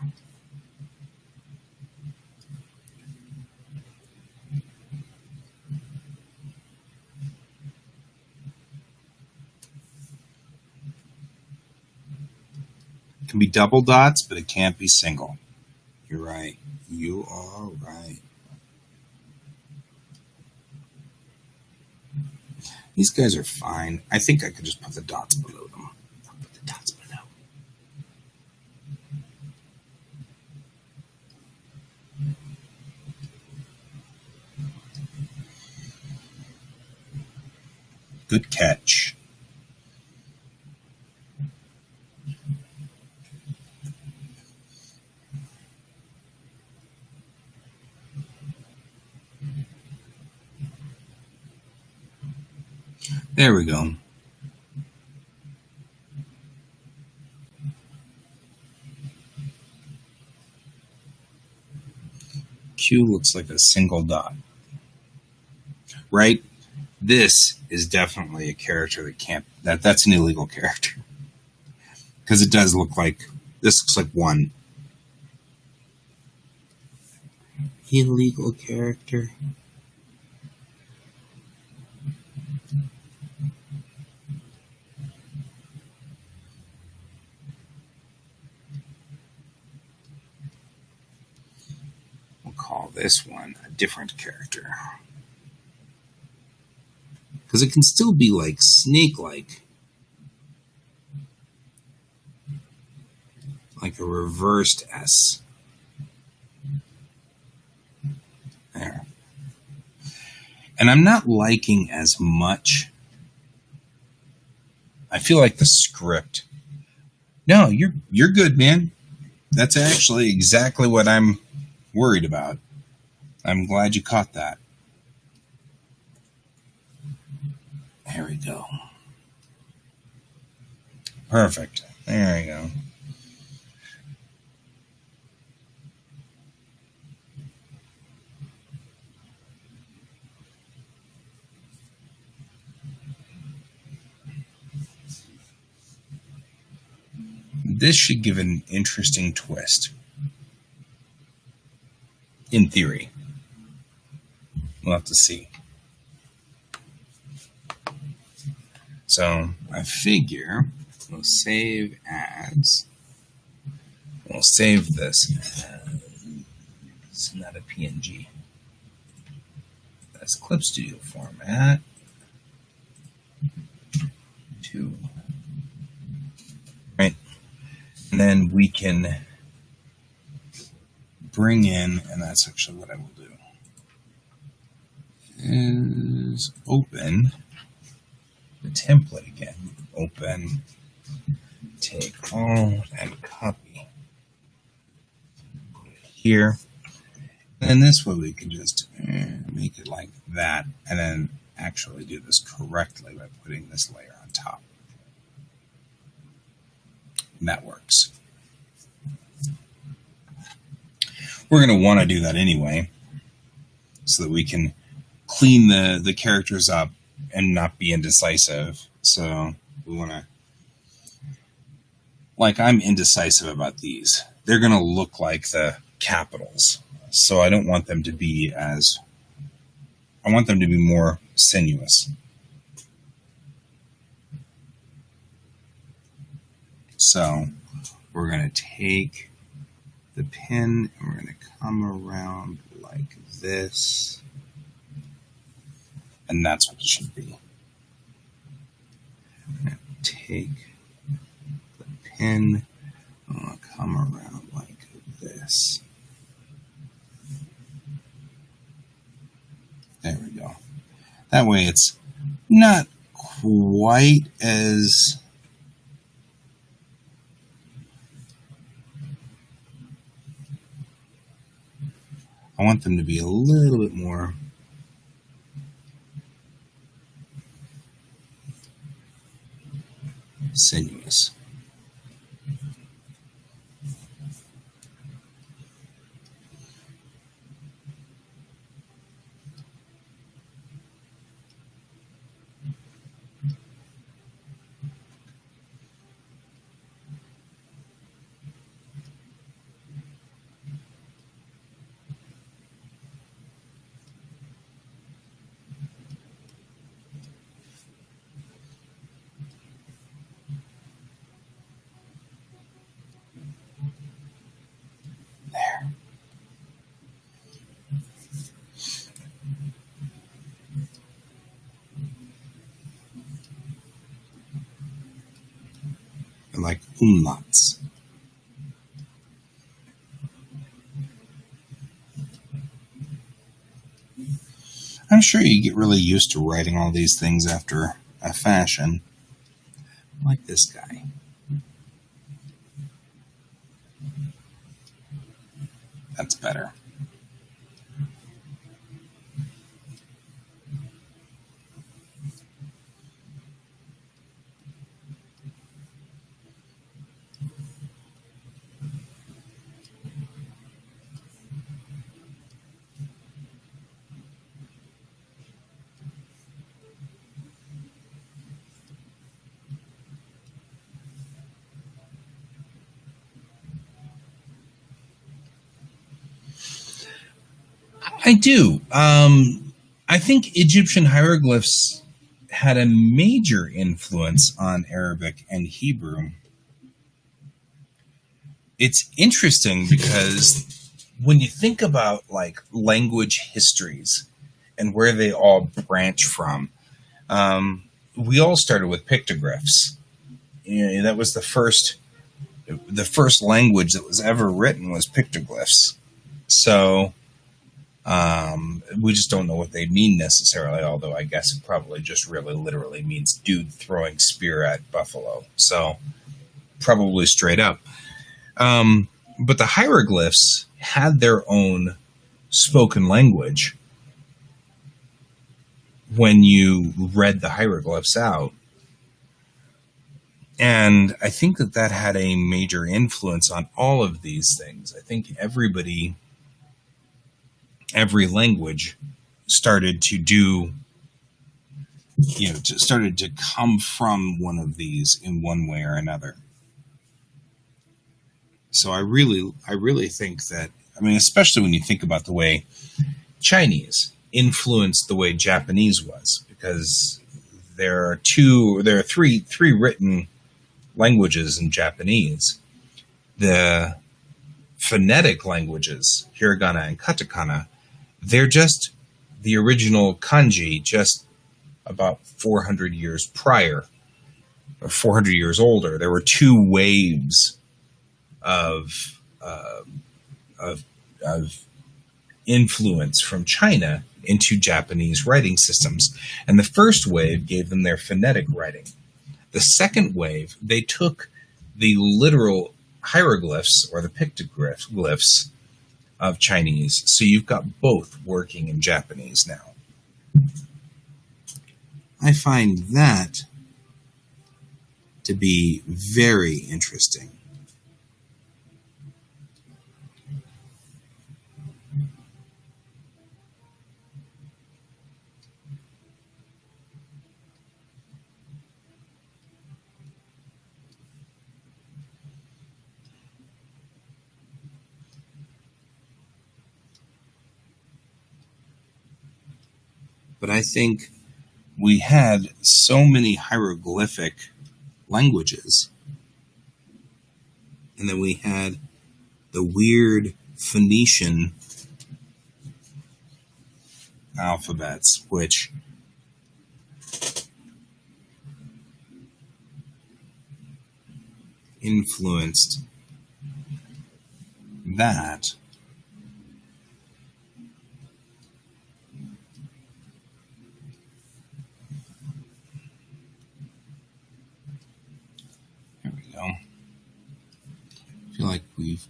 It can be double dots, but it can't be single. You're right. You are right. These guys are fine. I think I could just put the dots below them. I'll put the dots below. Good catch. There we go. Q looks like a single dot. Right? This is definitely a character that can't... That's an illegal character. Because it does look like... This looks like one. Illegal character. Call this one a different character. Because it can still be like snake-like. Like a reversed S. There. And I'm not liking as much. I feel like the script. No, you're good, man. That's actually exactly what I'm worried about. I'm glad you caught that. There we go. Perfect. There we go. This should give an interesting twist. In theory. We'll have to see. So I figure we'll save as. We'll save this as not a PNG. That's Clip Studio format. Two. Right. And then we can bring in, and that's actually what I will do, is open the template again. Open, take all, and copy. Put it here. And then this way we can just make it like that, and then actually do this correctly by putting this layer on top. And that works. We're going to want to do that anyway, so that we can clean the characters up and not be indecisive. So we want to, like, I'm indecisive about these. They're going to look like the capitals. So I don't want them to be as, I want them to be more sinuous. So we're going to take the pin and we're going to come around like this. And that's what it should be. I'm going to take the pin come around like this. There we go. That way it's not quite as I want them to be a little bit more sinuous. Like umlauts. I'm sure you get really used to writing all these things after a fashion. Like this guy. That's better. I do. I think Egyptian hieroglyphs had a major influence on Arabic and Hebrew. It's interesting because when you think about like language histories and where they all branch from, we all started with pictographs. You know, that was the first language that was ever written was pictographs. So we just don't know what they mean necessarily, although I guess it probably just really literally means dude throwing spear at buffalo. So probably straight up. But the hieroglyphs had their own spoken language when you read the hieroglyphs out. And I think that had a major influence on all of these things. I think every language started to started to come from one of these in one way or another. So I really think that, I mean, especially when you think about the way Chinese influenced the way Japanese was, because there are three written languages in Japanese. The phonetic languages, hiragana and katakana, they're just the original kanji, just about 400 years prior, or 400 years older. There were two waves of influence from China into Japanese writing systems. And the first wave gave them their phonetic writing. The second wave, they took the literal hieroglyphs or the pictoglyphs of Chinese. So you've got both working in Japanese now. I find that to be very interesting. But I think we had so many hieroglyphic languages, and then we had the weird Phoenician alphabets, which influenced that. There we go. I feel like we've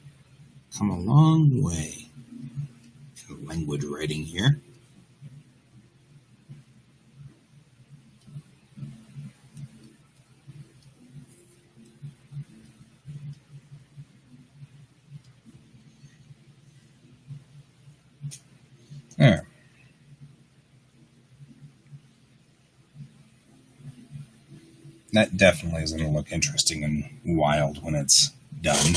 come a long way in language writing here. There. That definitely is going to look interesting and wild when it's done.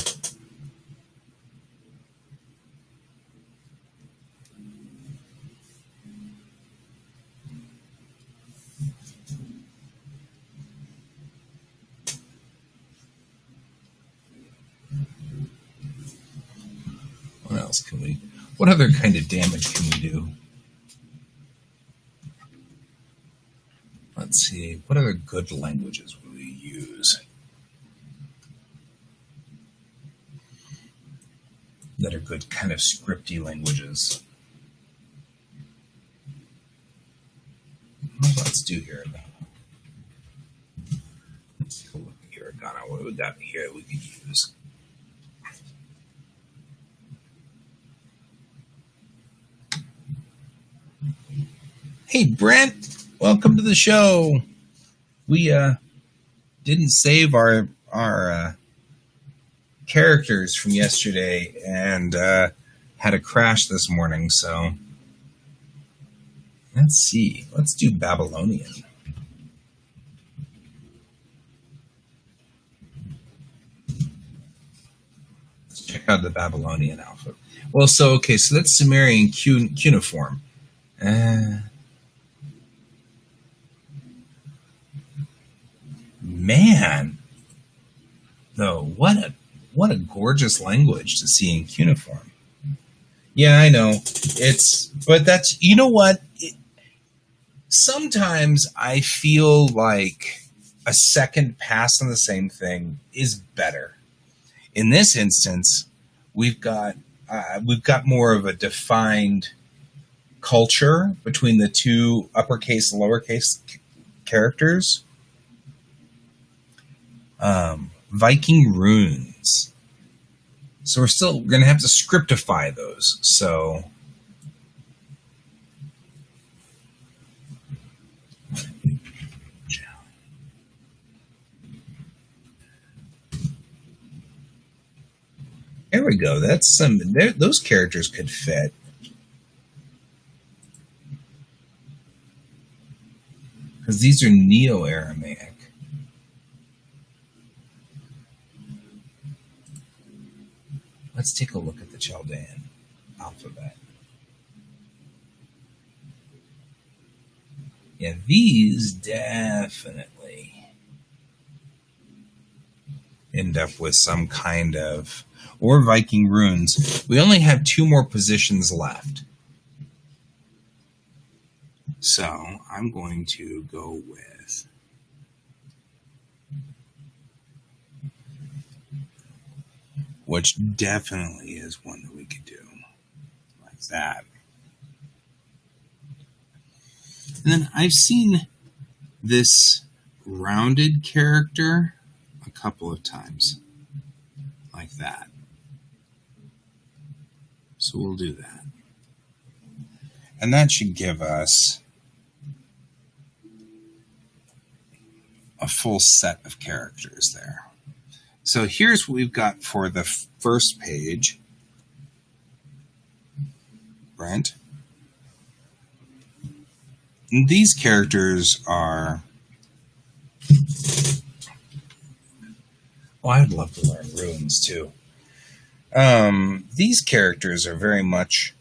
What else can we... What other kind of damage can we do? Let's see. What other good languages would we use that are good kind of scripty languages? Let's do hiragana. Let's take a look at hiragana. What do we got here that we could use? Hey, Brent, welcome to the show. We didn't save our characters from yesterday and had a crash this morning, so let's see. Let's do Babylonian. Let's check out the Babylonian alphabet. Well, so that's Sumerian cuneiform. Man, though, what a gorgeous language to see in cuneiform. Yeah, I know. But that's, you know what? Sometimes I feel like a second pass on the same thing is better. In this instance, we've got more of a defined culture between the two uppercase and lowercase characters. Viking runes. So we're going to have to scriptify those. So there we go. That's those characters could fit. Because these are Neo-Aramaic. Let's take a look at the Chaldean alphabet. Yeah, these definitely end up with some kind of, or Viking runes. We only have 2 more positions left. So I'm going to go with which definitely is one that we could do like that. And then I've seen this rounded character a couple of times like that. So we'll do that. And that should give us a full set of characters there. So here's what we've got for the first page. Brent. And these characters are... Oh, I'd love to learn runes too. These characters are very much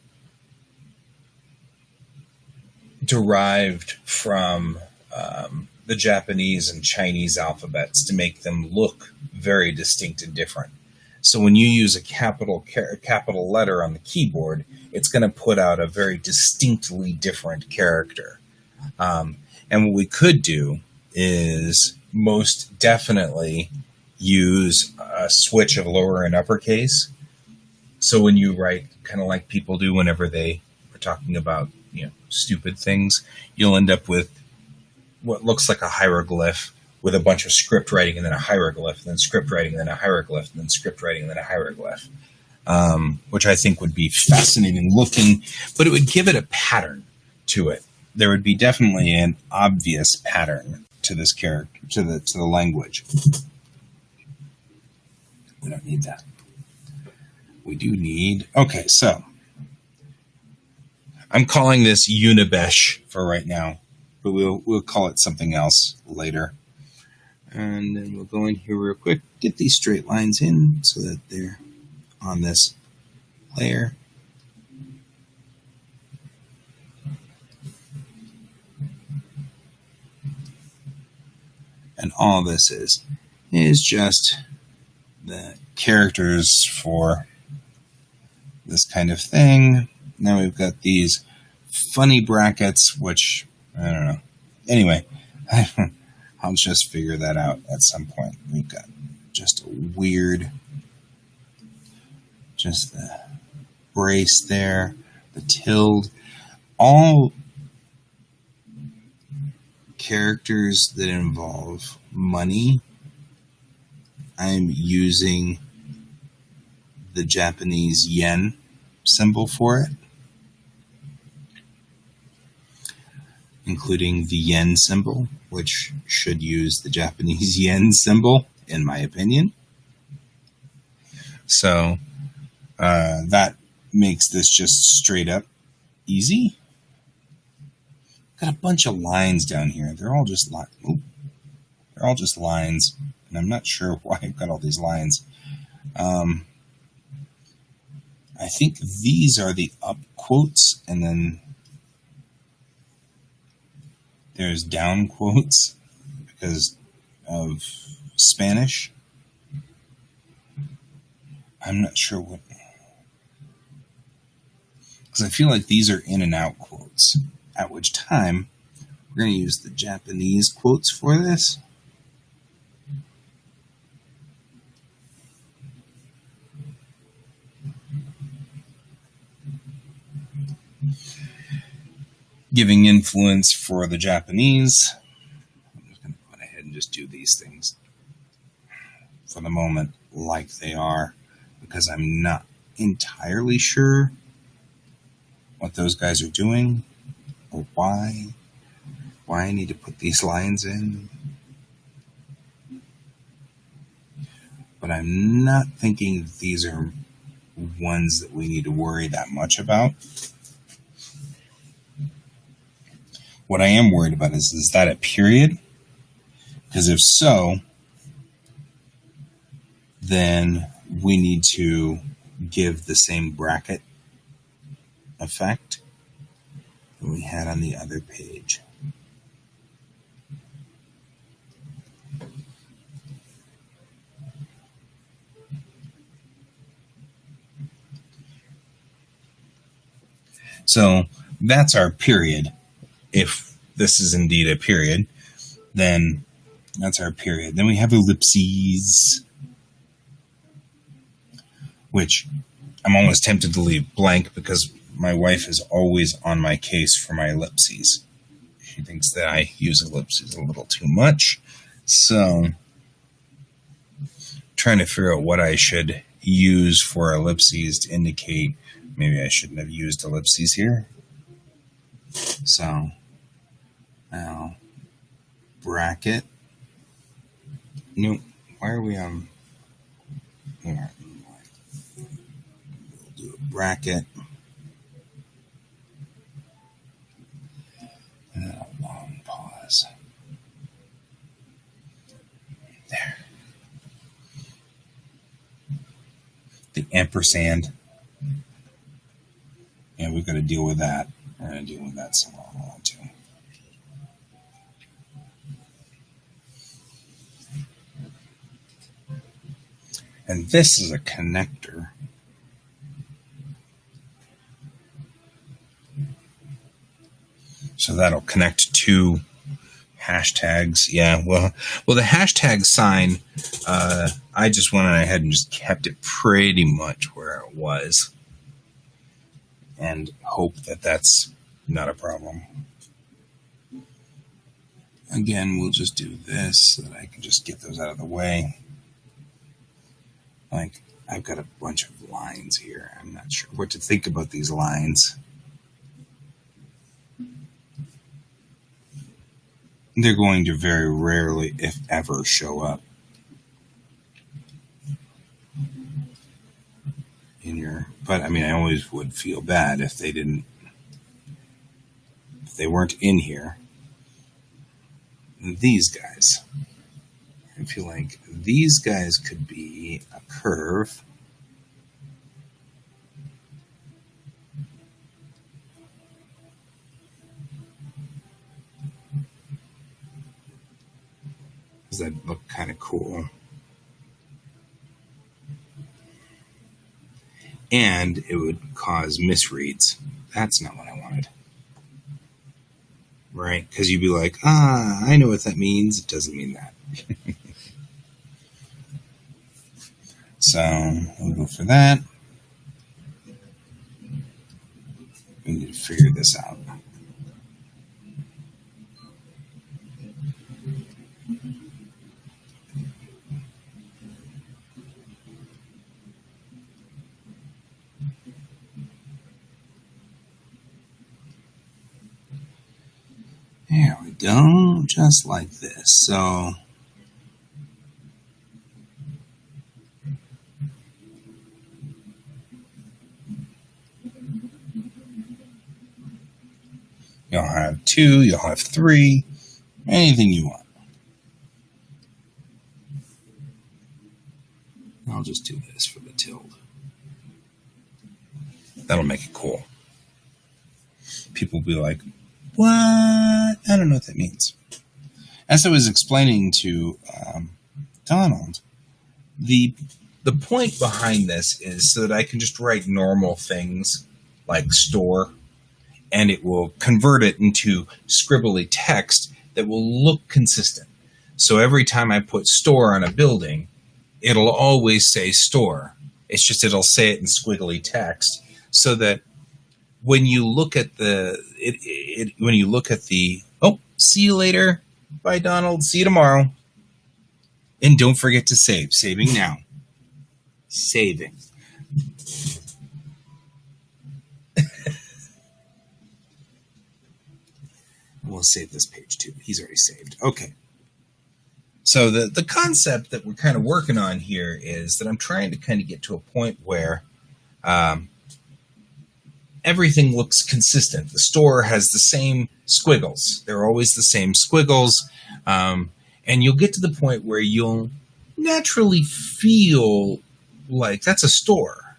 derived from the Japanese and Chinese alphabets to make them look very distinct and different. So when you use a capital letter on the keyboard, it's going to put out a very distinctly different character. And what we could do is most definitely use a switch of lower and uppercase So when you write, kind of like people do whenever they are talking about, stupid things, you'll end up with what looks like a hieroglyph with a bunch of script writing and then a hieroglyph, and then script writing and then a hieroglyph, and then script writing and then a hieroglyph, which I think would be fascinating looking, but it would give it a pattern to it. There would be definitely an obvious pattern to this character, to the language. We don't need that. We do need... Okay, so I'm calling this Unibesh for right now, but we'll call it something else later. And then we'll go in here real quick, get these straight lines in so that they're on this layer. And all this is just the characters for this kind of thing. Now we've got these funny brackets, which, I don't know. Anyway, I'll just figure that out at some point. We've got just a weird, just the brace there, the tilde, all characters that involve money. I'm using the Japanese yen symbol for it, including the yen symbol, which should use the Japanese yen symbol, in my opinion. So that makes this just straight up easy. Got a bunch of lines down here. They're all just they're all just lines, and I'm not sure why I've got all these lines. I think these are the up quotes, and then there's down quotes because of Spanish. I'm not sure what, because I feel like these are in and out quotes, at which time we're going to use the Japanese quotes for this. Giving influence for the Japanese. I'm just going to go ahead and just do these things for the moment like they are, because I'm not entirely sure what those guys are doing or why I need to put these lines in. But I'm not thinking these are ones that we need to worry that much about. What I am worried about is that a period? Because if so, then we need to give the same bracket effect that we had on the other page. So that's our period. If this is indeed a period, then that's our period. Then we have ellipses, which I'm almost tempted to leave blank because my wife is always on my case for my ellipses. She thinks that I use ellipses a little too much. So, trying to figure out what I should use for ellipses to indicate maybe I shouldn't have used ellipses here. So, now, bracket. Nope. Why are we on? We'll do a bracket. And then a long pause. There. The ampersand. Yeah, we've got to deal with that. We're going to deal with that somewhere along too. And this is a connector. So that'll connect to Hashtags, yeah. Well, the hashtag sign, I just went ahead and just kept it pretty much where it was, and hope that that's not a problem. Again, we'll just do this so that I can just get those out of the way. Like, I've got a bunch of lines here. I'm not sure what to think about these lines. They're going to very rarely, if ever, show up in your... But, I mean, I always would feel bad if they didn't... If they weren't in here. These guys. I feel like these guys could be a curve. Does that look kind of cool? And it would cause misreads. That's not what I wanted. Right? Because you'd be like, I know what that means. It doesn't mean that. So we'll go for that. We need to figure this out. There we go, just like this. So you'll have 2, you'll have 3, anything you want. I'll just do this for the tilde. That'll make it cool. People will be like, what? I don't know what that means. As I was explaining to Donald, the point behind this is so that I can just write normal things like store, and it will convert it into scribbly text that will look consistent. So every time I put store on a building, it'll always say store. It's just it'll say it in squiggly text so that when you look at the oh, see you later. Bye, Donald. See you tomorrow. And don't forget to save. Saving now. Saving. We'll save this page too. He's already saved. Okay. So the concept that we're kind of working on here is that I'm trying to kind of get to a point where everything looks consistent. The store has the same squiggles. They're always the same squiggles. And you'll get to the point where you'll naturally feel like that's a store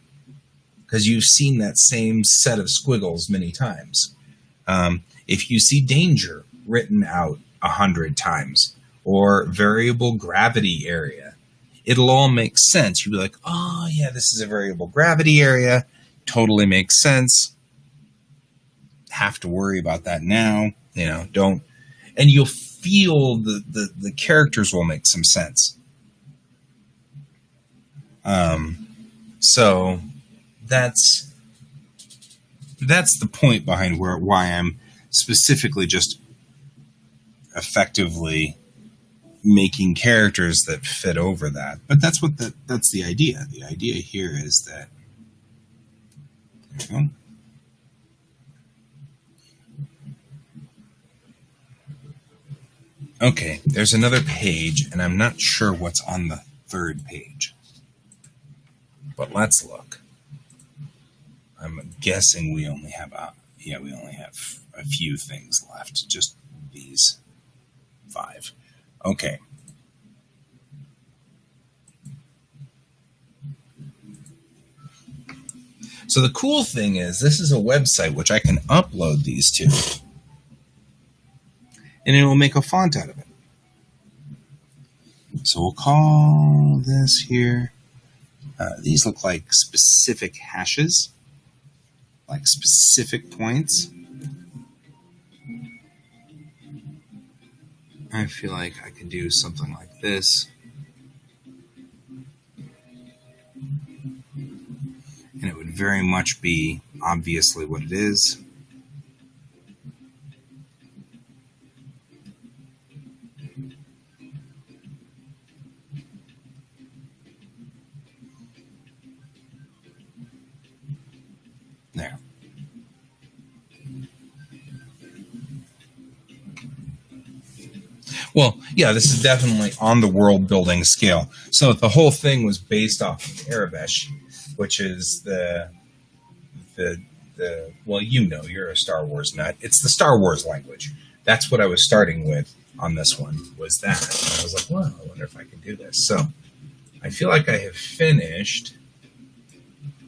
because you've seen that same set of squiggles many times. If you see danger written out 100 times or variable gravity area, it'll all make sense. You'll be like, oh, yeah, this is a variable gravity area. Totally makes sense. Have to worry about that now. Don't. And you'll feel the characters will make some sense. So that's the point behind why I'm specifically just effectively making characters that fit over that. But that's that's the idea. The idea here is that there we go. Okay, there's another page, and I'm not sure what's on the third page. But let's look. I'm guessing we only have a few things left. Just these 5. Okay. So the cool thing is this is a website which I can upload these to. And it will make a font out of it. So we'll call this here. These look like specific hashes, like specific points. I feel like I could do something like this. And it would very much be obviously what it is. There. Well, yeah, this is definitely on the world building scale. So the whole thing was based off of Arabesh, which is the well, you know, you're a Star Wars nut. It's the Star Wars language. That's what I was starting with on this one, was that. And I was like, well, I wonder if I can do this. So I feel like I have finished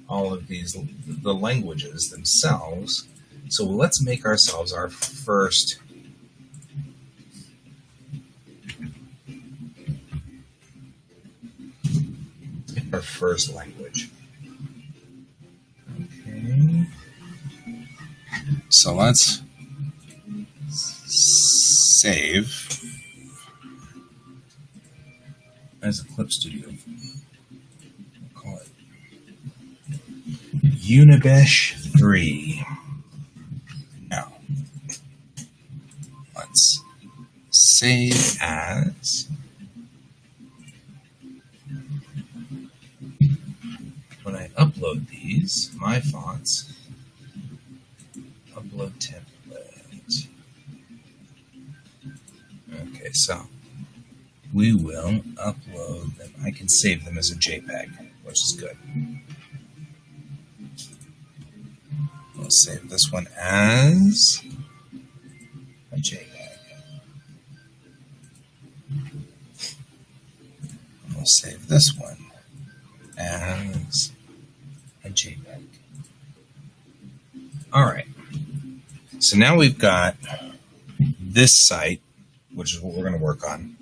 all of these, the languages themselves. So let's make ourselves our first language. Okay. So let's save as a Clip Studio. We'll call it Unibesh 3. Now, let's save as. When I upload these, my fonts, upload template. Okay, so we will upload them. I can save them as a JPEG, which is good. We'll save this one as a JPEG. We'll save this one as a JPEG. All right. So now we've got this site, which is what we're going to work on.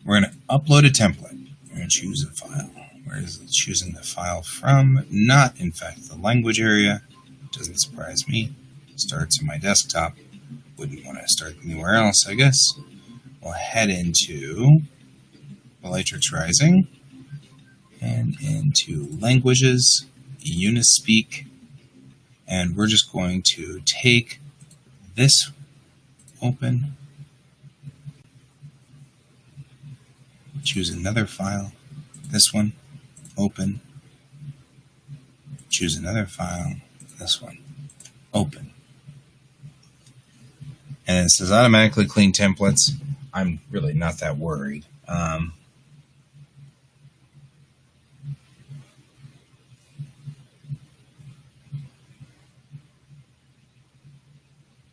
We're going to upload a template. We're going to choose a file. Where is it choosing the file from? Not, in fact, the language area. Doesn't surprise me. Starts in my desktop. Wouldn't want to start anywhere else, I guess. We'll head into Bellatrix Rising and into Languages, Unispeak, and we're just going to take this open, choose another file, this one, open, choose another file, this one, open. And it says automatically clean templates. I'm really not that worried.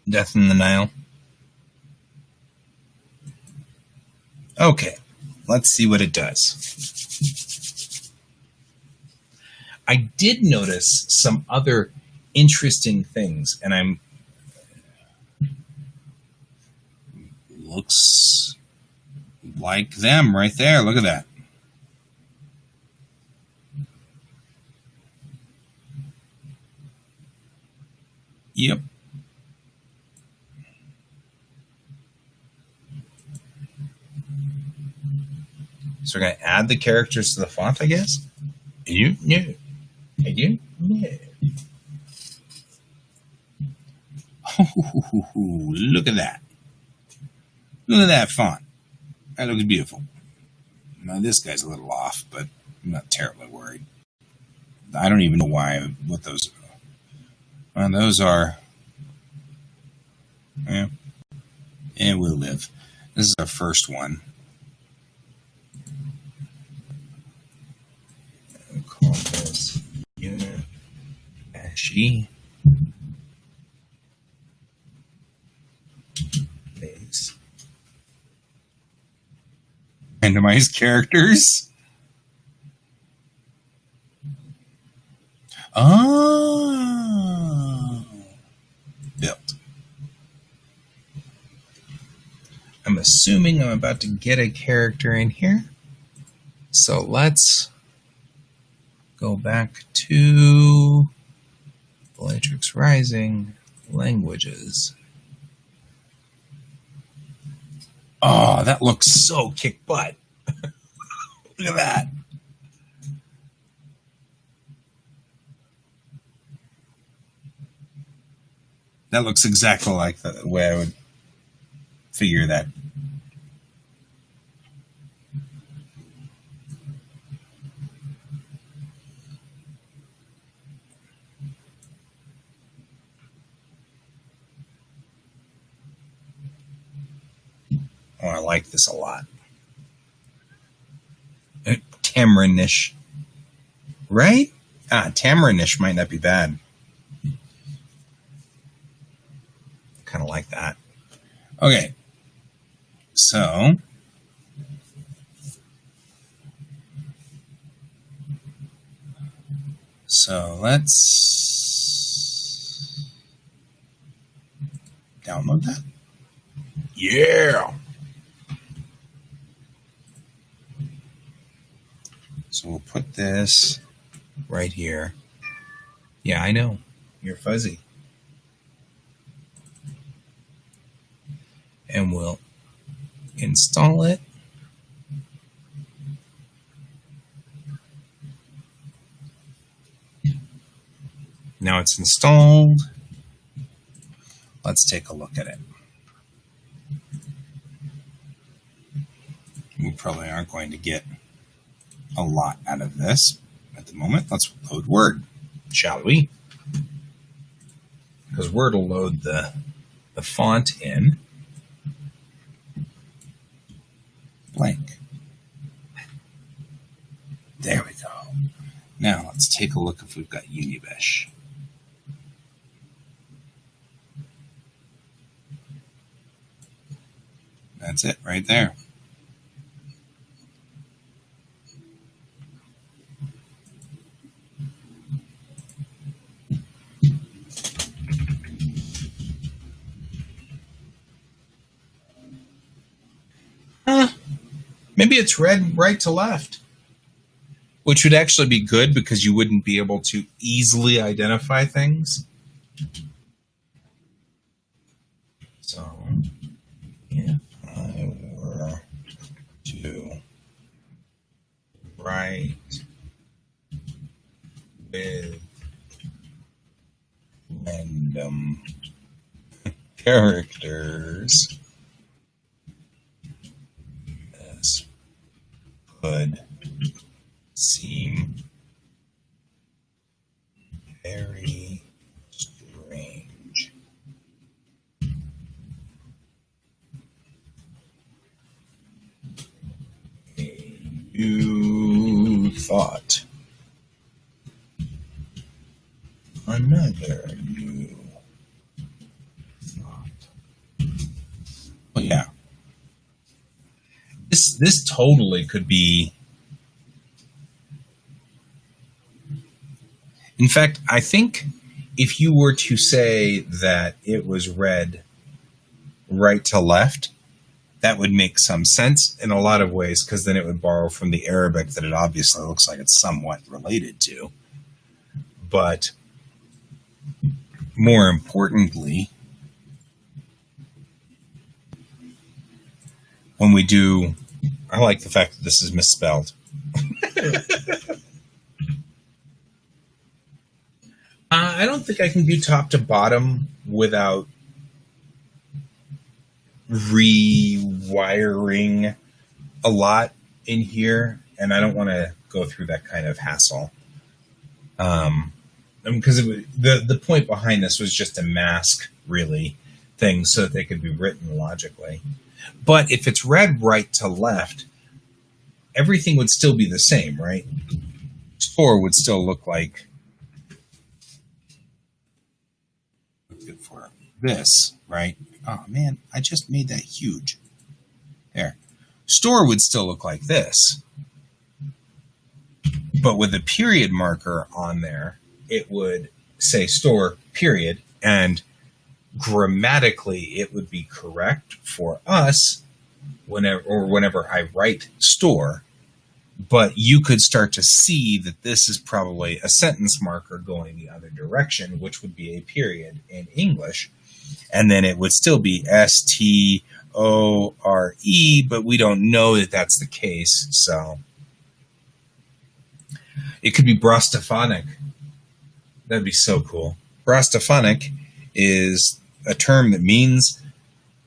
Death in the Nile. Okay, let's see what it does. I did notice some other interesting things, and looks like them right there. Look at that. Yep. So we're going to add the characters to the font, I guess? You? No. I do? No. Oh, look at that. Look at that font. That looks beautiful. Now, this guy's a little off, but I'm not terribly worried. I don't even know what those are. Well, those are... Yeah. And we'll live. This is our first one. We'll call this Unibesh. Base. Randomized characters. Oh. Built. I'm assuming I'm about to get a character in here. So let's go back to Bellatrix Rising, Languages. Oh, that looks so kick butt. Look at that. That looks exactly like the way I would figure that. Oh, I like this a lot. Tamarindish. Right? Tamarindish might not be bad. Kind of like that. Okay. So let's download that. Yeah. So we'll put this right here. Yeah, I know. You're fuzzy. And we'll install it. Now it's installed. Let's take a look at it. We probably aren't going to get a lot out of this at the moment. Let's load Word, shall we? Because Word will load the font in. Blank. There we go. Now let's take a look if we've got Unibish. That's it right there. Maybe it's read right to left, which would actually be good because you wouldn't be able to easily identify things. So, if I were to write with random characters, this could seem very strange. A new thought. Another new thought. Oh yeah. This totally could be. In fact, I think if you were to say that it was read right to left, that would make some sense in a lot of ways, because then it would borrow from the Arabic that it obviously looks like it's somewhat related to. But more importantly, when we do, I like the fact that this is misspelled. I don't think I can do top to bottom without rewiring a lot in here, and I don't want to go through that kind of hassle. Because the point behind this was just to mask, really, things so that they could be written logically. But if it's read right to left, everything would still be the same, right? Store would still look like for this, right? Oh man, I just made that huge. There. Store would still look like this. But with a period marker on there, it would say store, period, and grammatically it would be correct for us whenever I write store. But you could start to see that this is probably a sentence marker going the other direction, which would be a period in English. And then it would still be ST O-R-E, but we don't know that that's the case. So it could be Brastophonic. That'd be so cool. Brastophonic is a term that means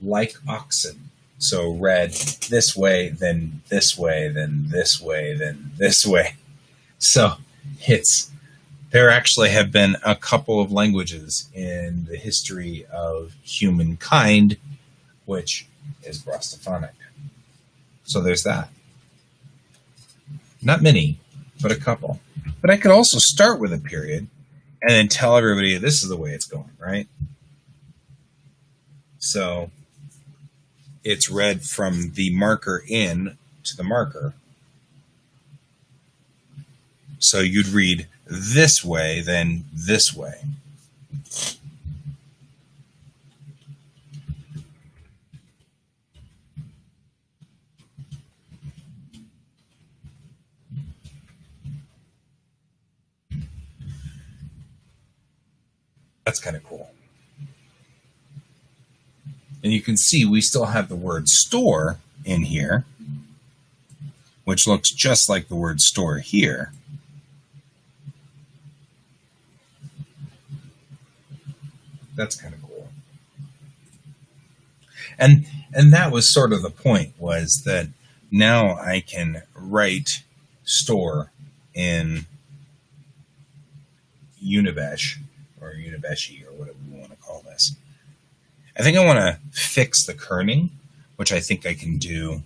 like oxen. So read this way, then this way, then this way, then this way. So there actually have been a couple of languages in the history of humankind which is Brastophonic. So there's that. Not many, but a couple. But I could also start with a period and then tell everybody this is the way it's going, right? So it's read from the marker in to the marker. So you'd read this way, then this way. That's kind of cool. And you can see we still have the word store in here, which looks just like the word store here. That's kind of cool. And that was sort of the point, was that now I can write store in Unibesh or Unibeshi or whatever we want to call this. I think I want to fix the kerning, which I think I can do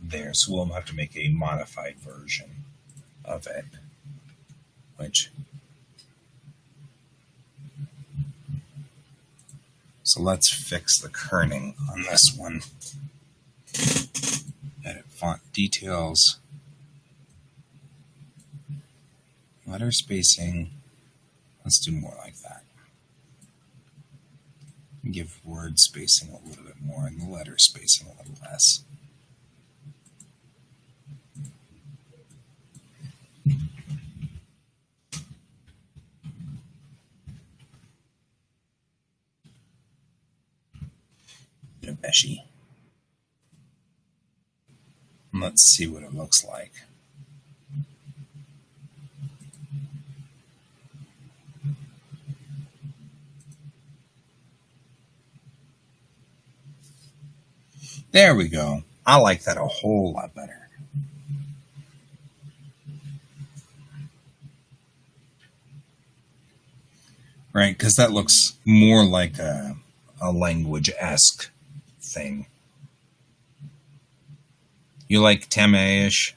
there. So we'll have to make a modified version of it, so let's fix the kerning on this one. Edit font details. Letter spacing. Let's do more like that. Give word spacing a little bit more and the letter spacing a little less. Beshi. Let's see what it looks like. There we go. I like that a whole lot better. Right, because that looks more like a language-esque thing. You like Temeish?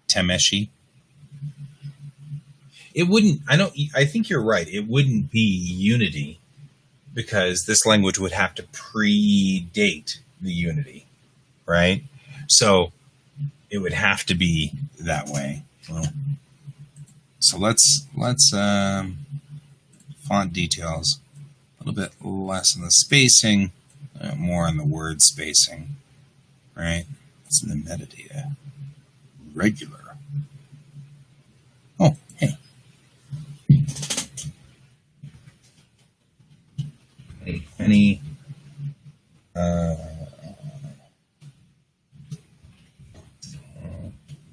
Temeshi? It wouldn't, I think you're right. It wouldn't be Unity because this language would have to predate the Unity, right? So it would have to be that way. Well, so let's font details, a little bit less on the spacing, more on the word spacing, right? It's in the metadata. Regular. Oh, hey. Any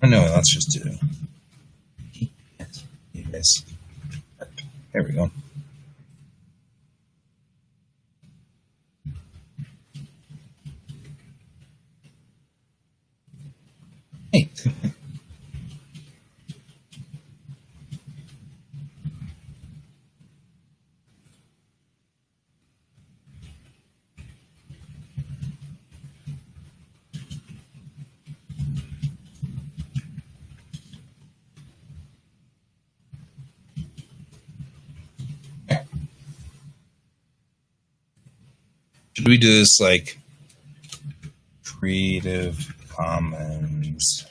no, let's just do yes. There we go. Hey. Should we do this like Creative Commons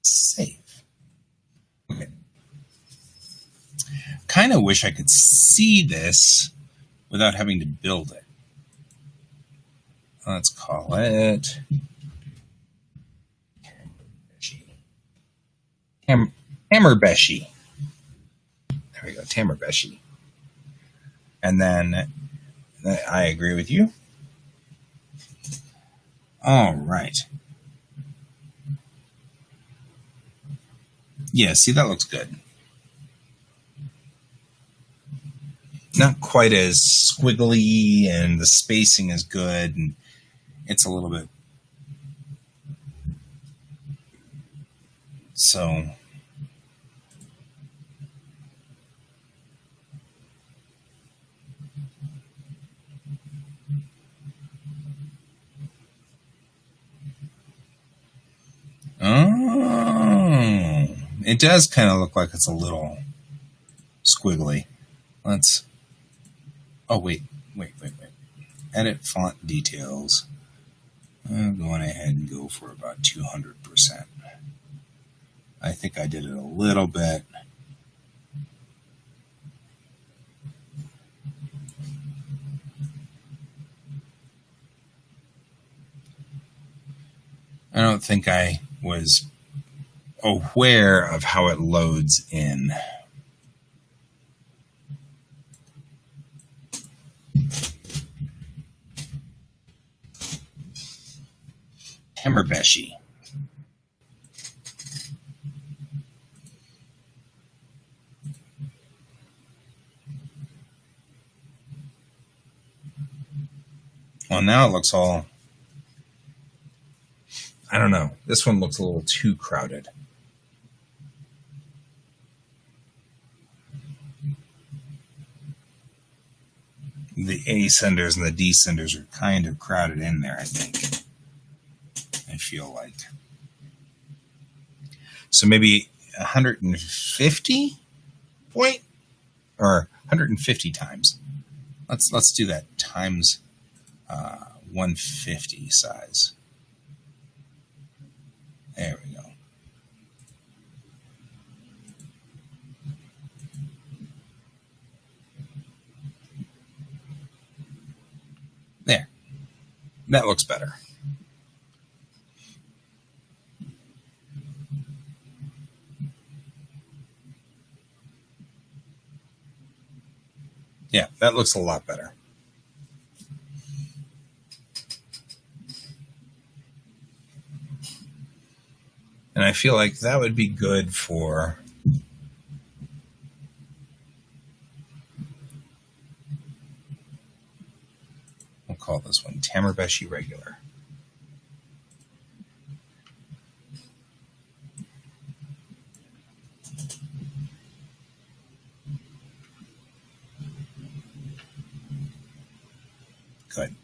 save? Okay. Kind of wish I could see this without having to build it. Let's call it Hammerbeshi. There we go, Tamerbeshi. And then I agree with you. All right. Yeah, see, that looks good. Not quite as squiggly, and the spacing is good, and it's a little bit. So, oh, it does kind of look like it's a little squiggly. Let's. Oh, wait. Edit font details. I'm going ahead and go for about 200%. I think I did it a little bit. I don't think I was aware of how it loads in. Hammerbeshi. Well, now it looks all. I don't know. This one looks a little too crowded. The A senders and the D senders are kind of crowded in there, I think. I feel like. So maybe 150 point or 150 times. Let's do that times 150 size. There we go. There. That looks better. Yeah, that looks a lot better. And I feel like that would be good for we'll call this one Hammerbeshi Regular. Good.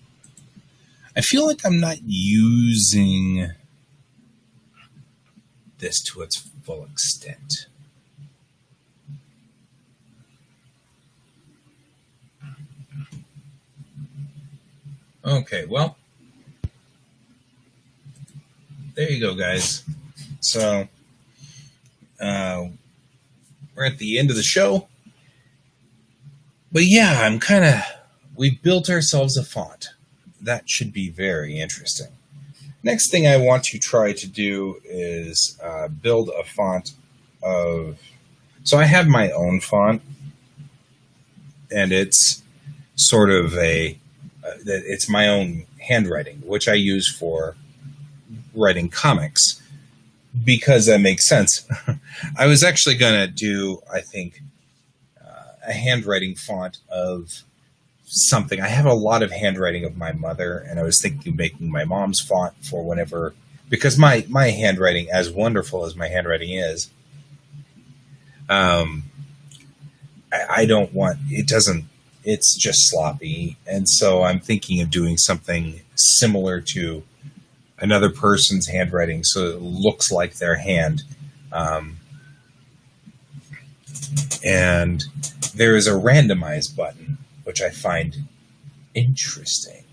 I feel like I'm not using this to its full extent. Okay, well, there you go, guys. So, we're at the end of the show. But yeah, we've built ourselves a font. That should be very interesting. Next thing I want to try to do is build a font of. So I have my own font, and it's sort of it's my own handwriting, which I use for writing comics because that makes sense. I was actually going to do, I think, a handwriting font of something. I have a lot of handwriting of my mother, and I was thinking of making my mom's font for whenever, because my handwriting, as wonderful as my handwriting is, I don't want, it's just sloppy. And so I'm thinking of doing something similar to another person's handwriting so it looks like their hand. And there is a randomize button, which I find interesting.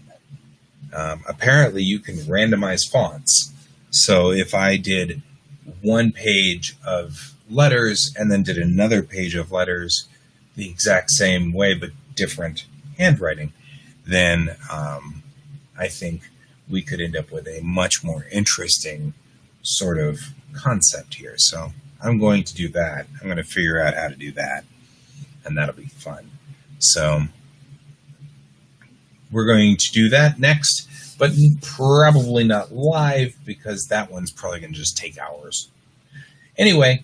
Apparently, you can randomize fonts. So if I did one page of letters and then did another page of letters the exact same way but different handwriting, then I think we could end up with a much more interesting sort of concept here. So I'm going to do that. I'm going to figure out how to do that, and that'll be fun. So we're going to do that next, but probably not live because that one's probably going to just take hours. Anyway,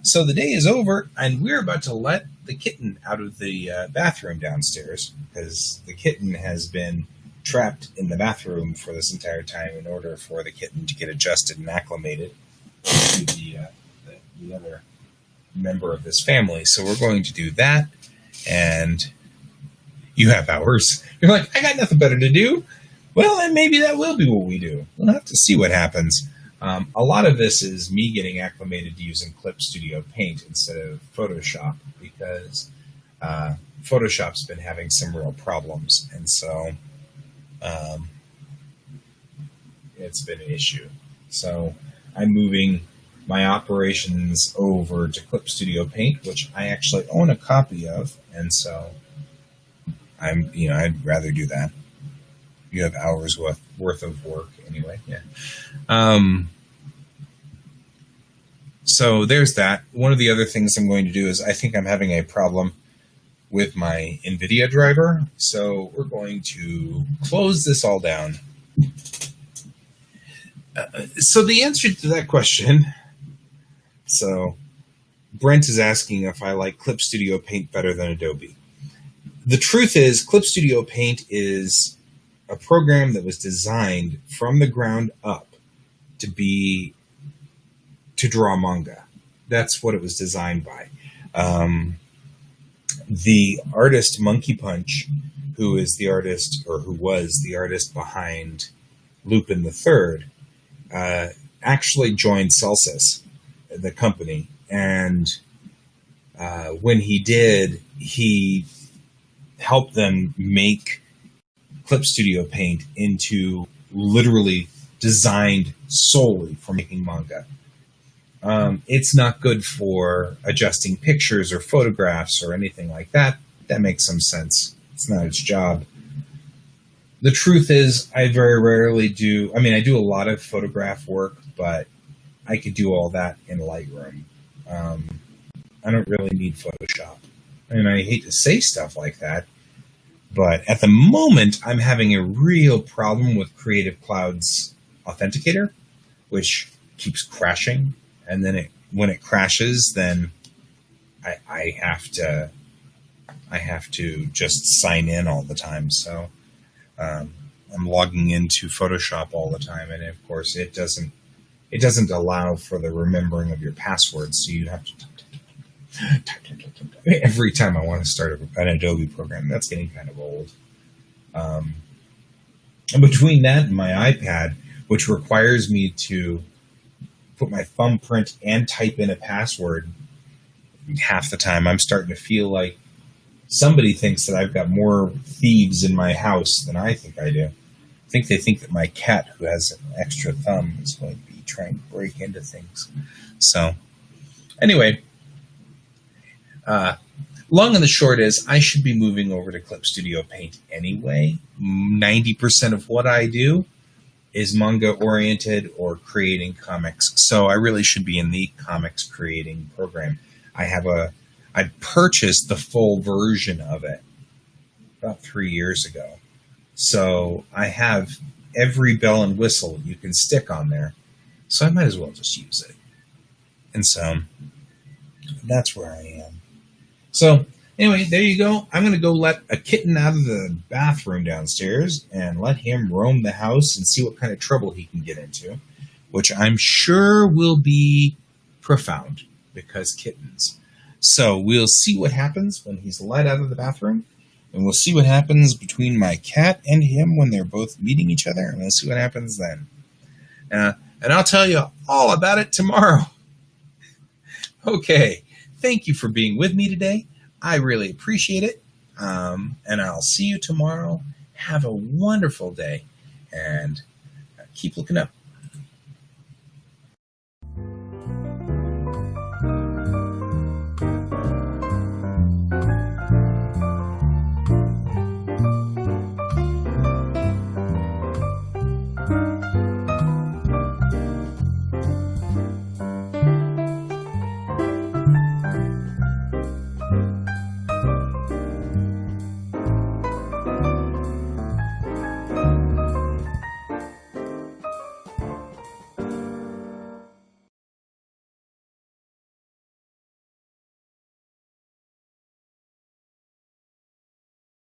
so the day is over, and we're about to let the kitten out of the bathroom downstairs because the kitten has been trapped in the bathroom for this entire time in order for the kitten to get adjusted and acclimated to the other member of this family. So we're going to do that, and you have hours. You're like, I got nothing better to do. Well, then maybe that will be what we do. We'll have to see what happens. A lot of this is me getting acclimated to using Clip Studio Paint instead of Photoshop because Photoshop's been having some real problems, and so it's been an issue. So I'm moving my operations over to Clip Studio Paint, which I actually own a copy of, and so I'd rather do that. You have hours worth of work anyway. Yeah. So there's that. One of the other things I'm going to do is I think I'm having a problem with my NVIDIA driver. So we're going to close this all down. So the answer to that question, so Brent is asking if I like Clip Studio Paint better than Adobe. The truth is Clip Studio Paint is a program that was designed from the ground up to draw manga. That's what it was designed by. The artist Monkey Punch, who was the artist behind Lupin the Third, actually joined Celsius, the company, and when he did, he helped them make Clip Studio Paint into literally designed solely for making manga. It's not good for adjusting pictures or photographs or anything like that. That makes some sense. It's not its job. The truth is, I very rarely do. I mean, I do a lot of photograph work, but I could do all that in Lightroom. I don't really need Photoshop. And I hate to say stuff like that, but at the moment, I'm having a real problem with Creative Cloud's Authenticator, which keeps crashing. And then when it crashes, then I have to just sign in all the time. So I'm logging into Photoshop all the time, and of course it doesn't allow for the remembering of your passwords. So you have to type every time I want to start an Adobe program. That's getting kind of old. And between that and my iPad, which requires me to put my thumbprint and type in a password half the time, I'm starting to feel like somebody thinks that I've got more thieves in my house than I think I do. I think they think that my cat, who has an extra thumb, is going to be trying to break into things. So anyway, long and the short is I should be moving over to Clip Studio Paint anyway. 90% of what I do is manga oriented or creating comics. So I really should be in the comics creating program. I purchased the full version of it about 3 years ago. So I have every bell and whistle you can stick on there. So I might as well just use it. And so that's where I am. So anyway, there you go. I'm going to go let a kitten out of the bathroom downstairs and let him roam the house and see what kind of trouble he can get into, which I'm sure will be profound because kittens. So we'll see what happens when he's let out of the bathroom, and we'll see what happens between my cat and him when they're both meeting each other, and we'll see what happens then. And I'll tell you all about it tomorrow. Okay, thank you for being with me today. I really appreciate it, and I'll see you tomorrow. Have a wonderful day, and keep looking up.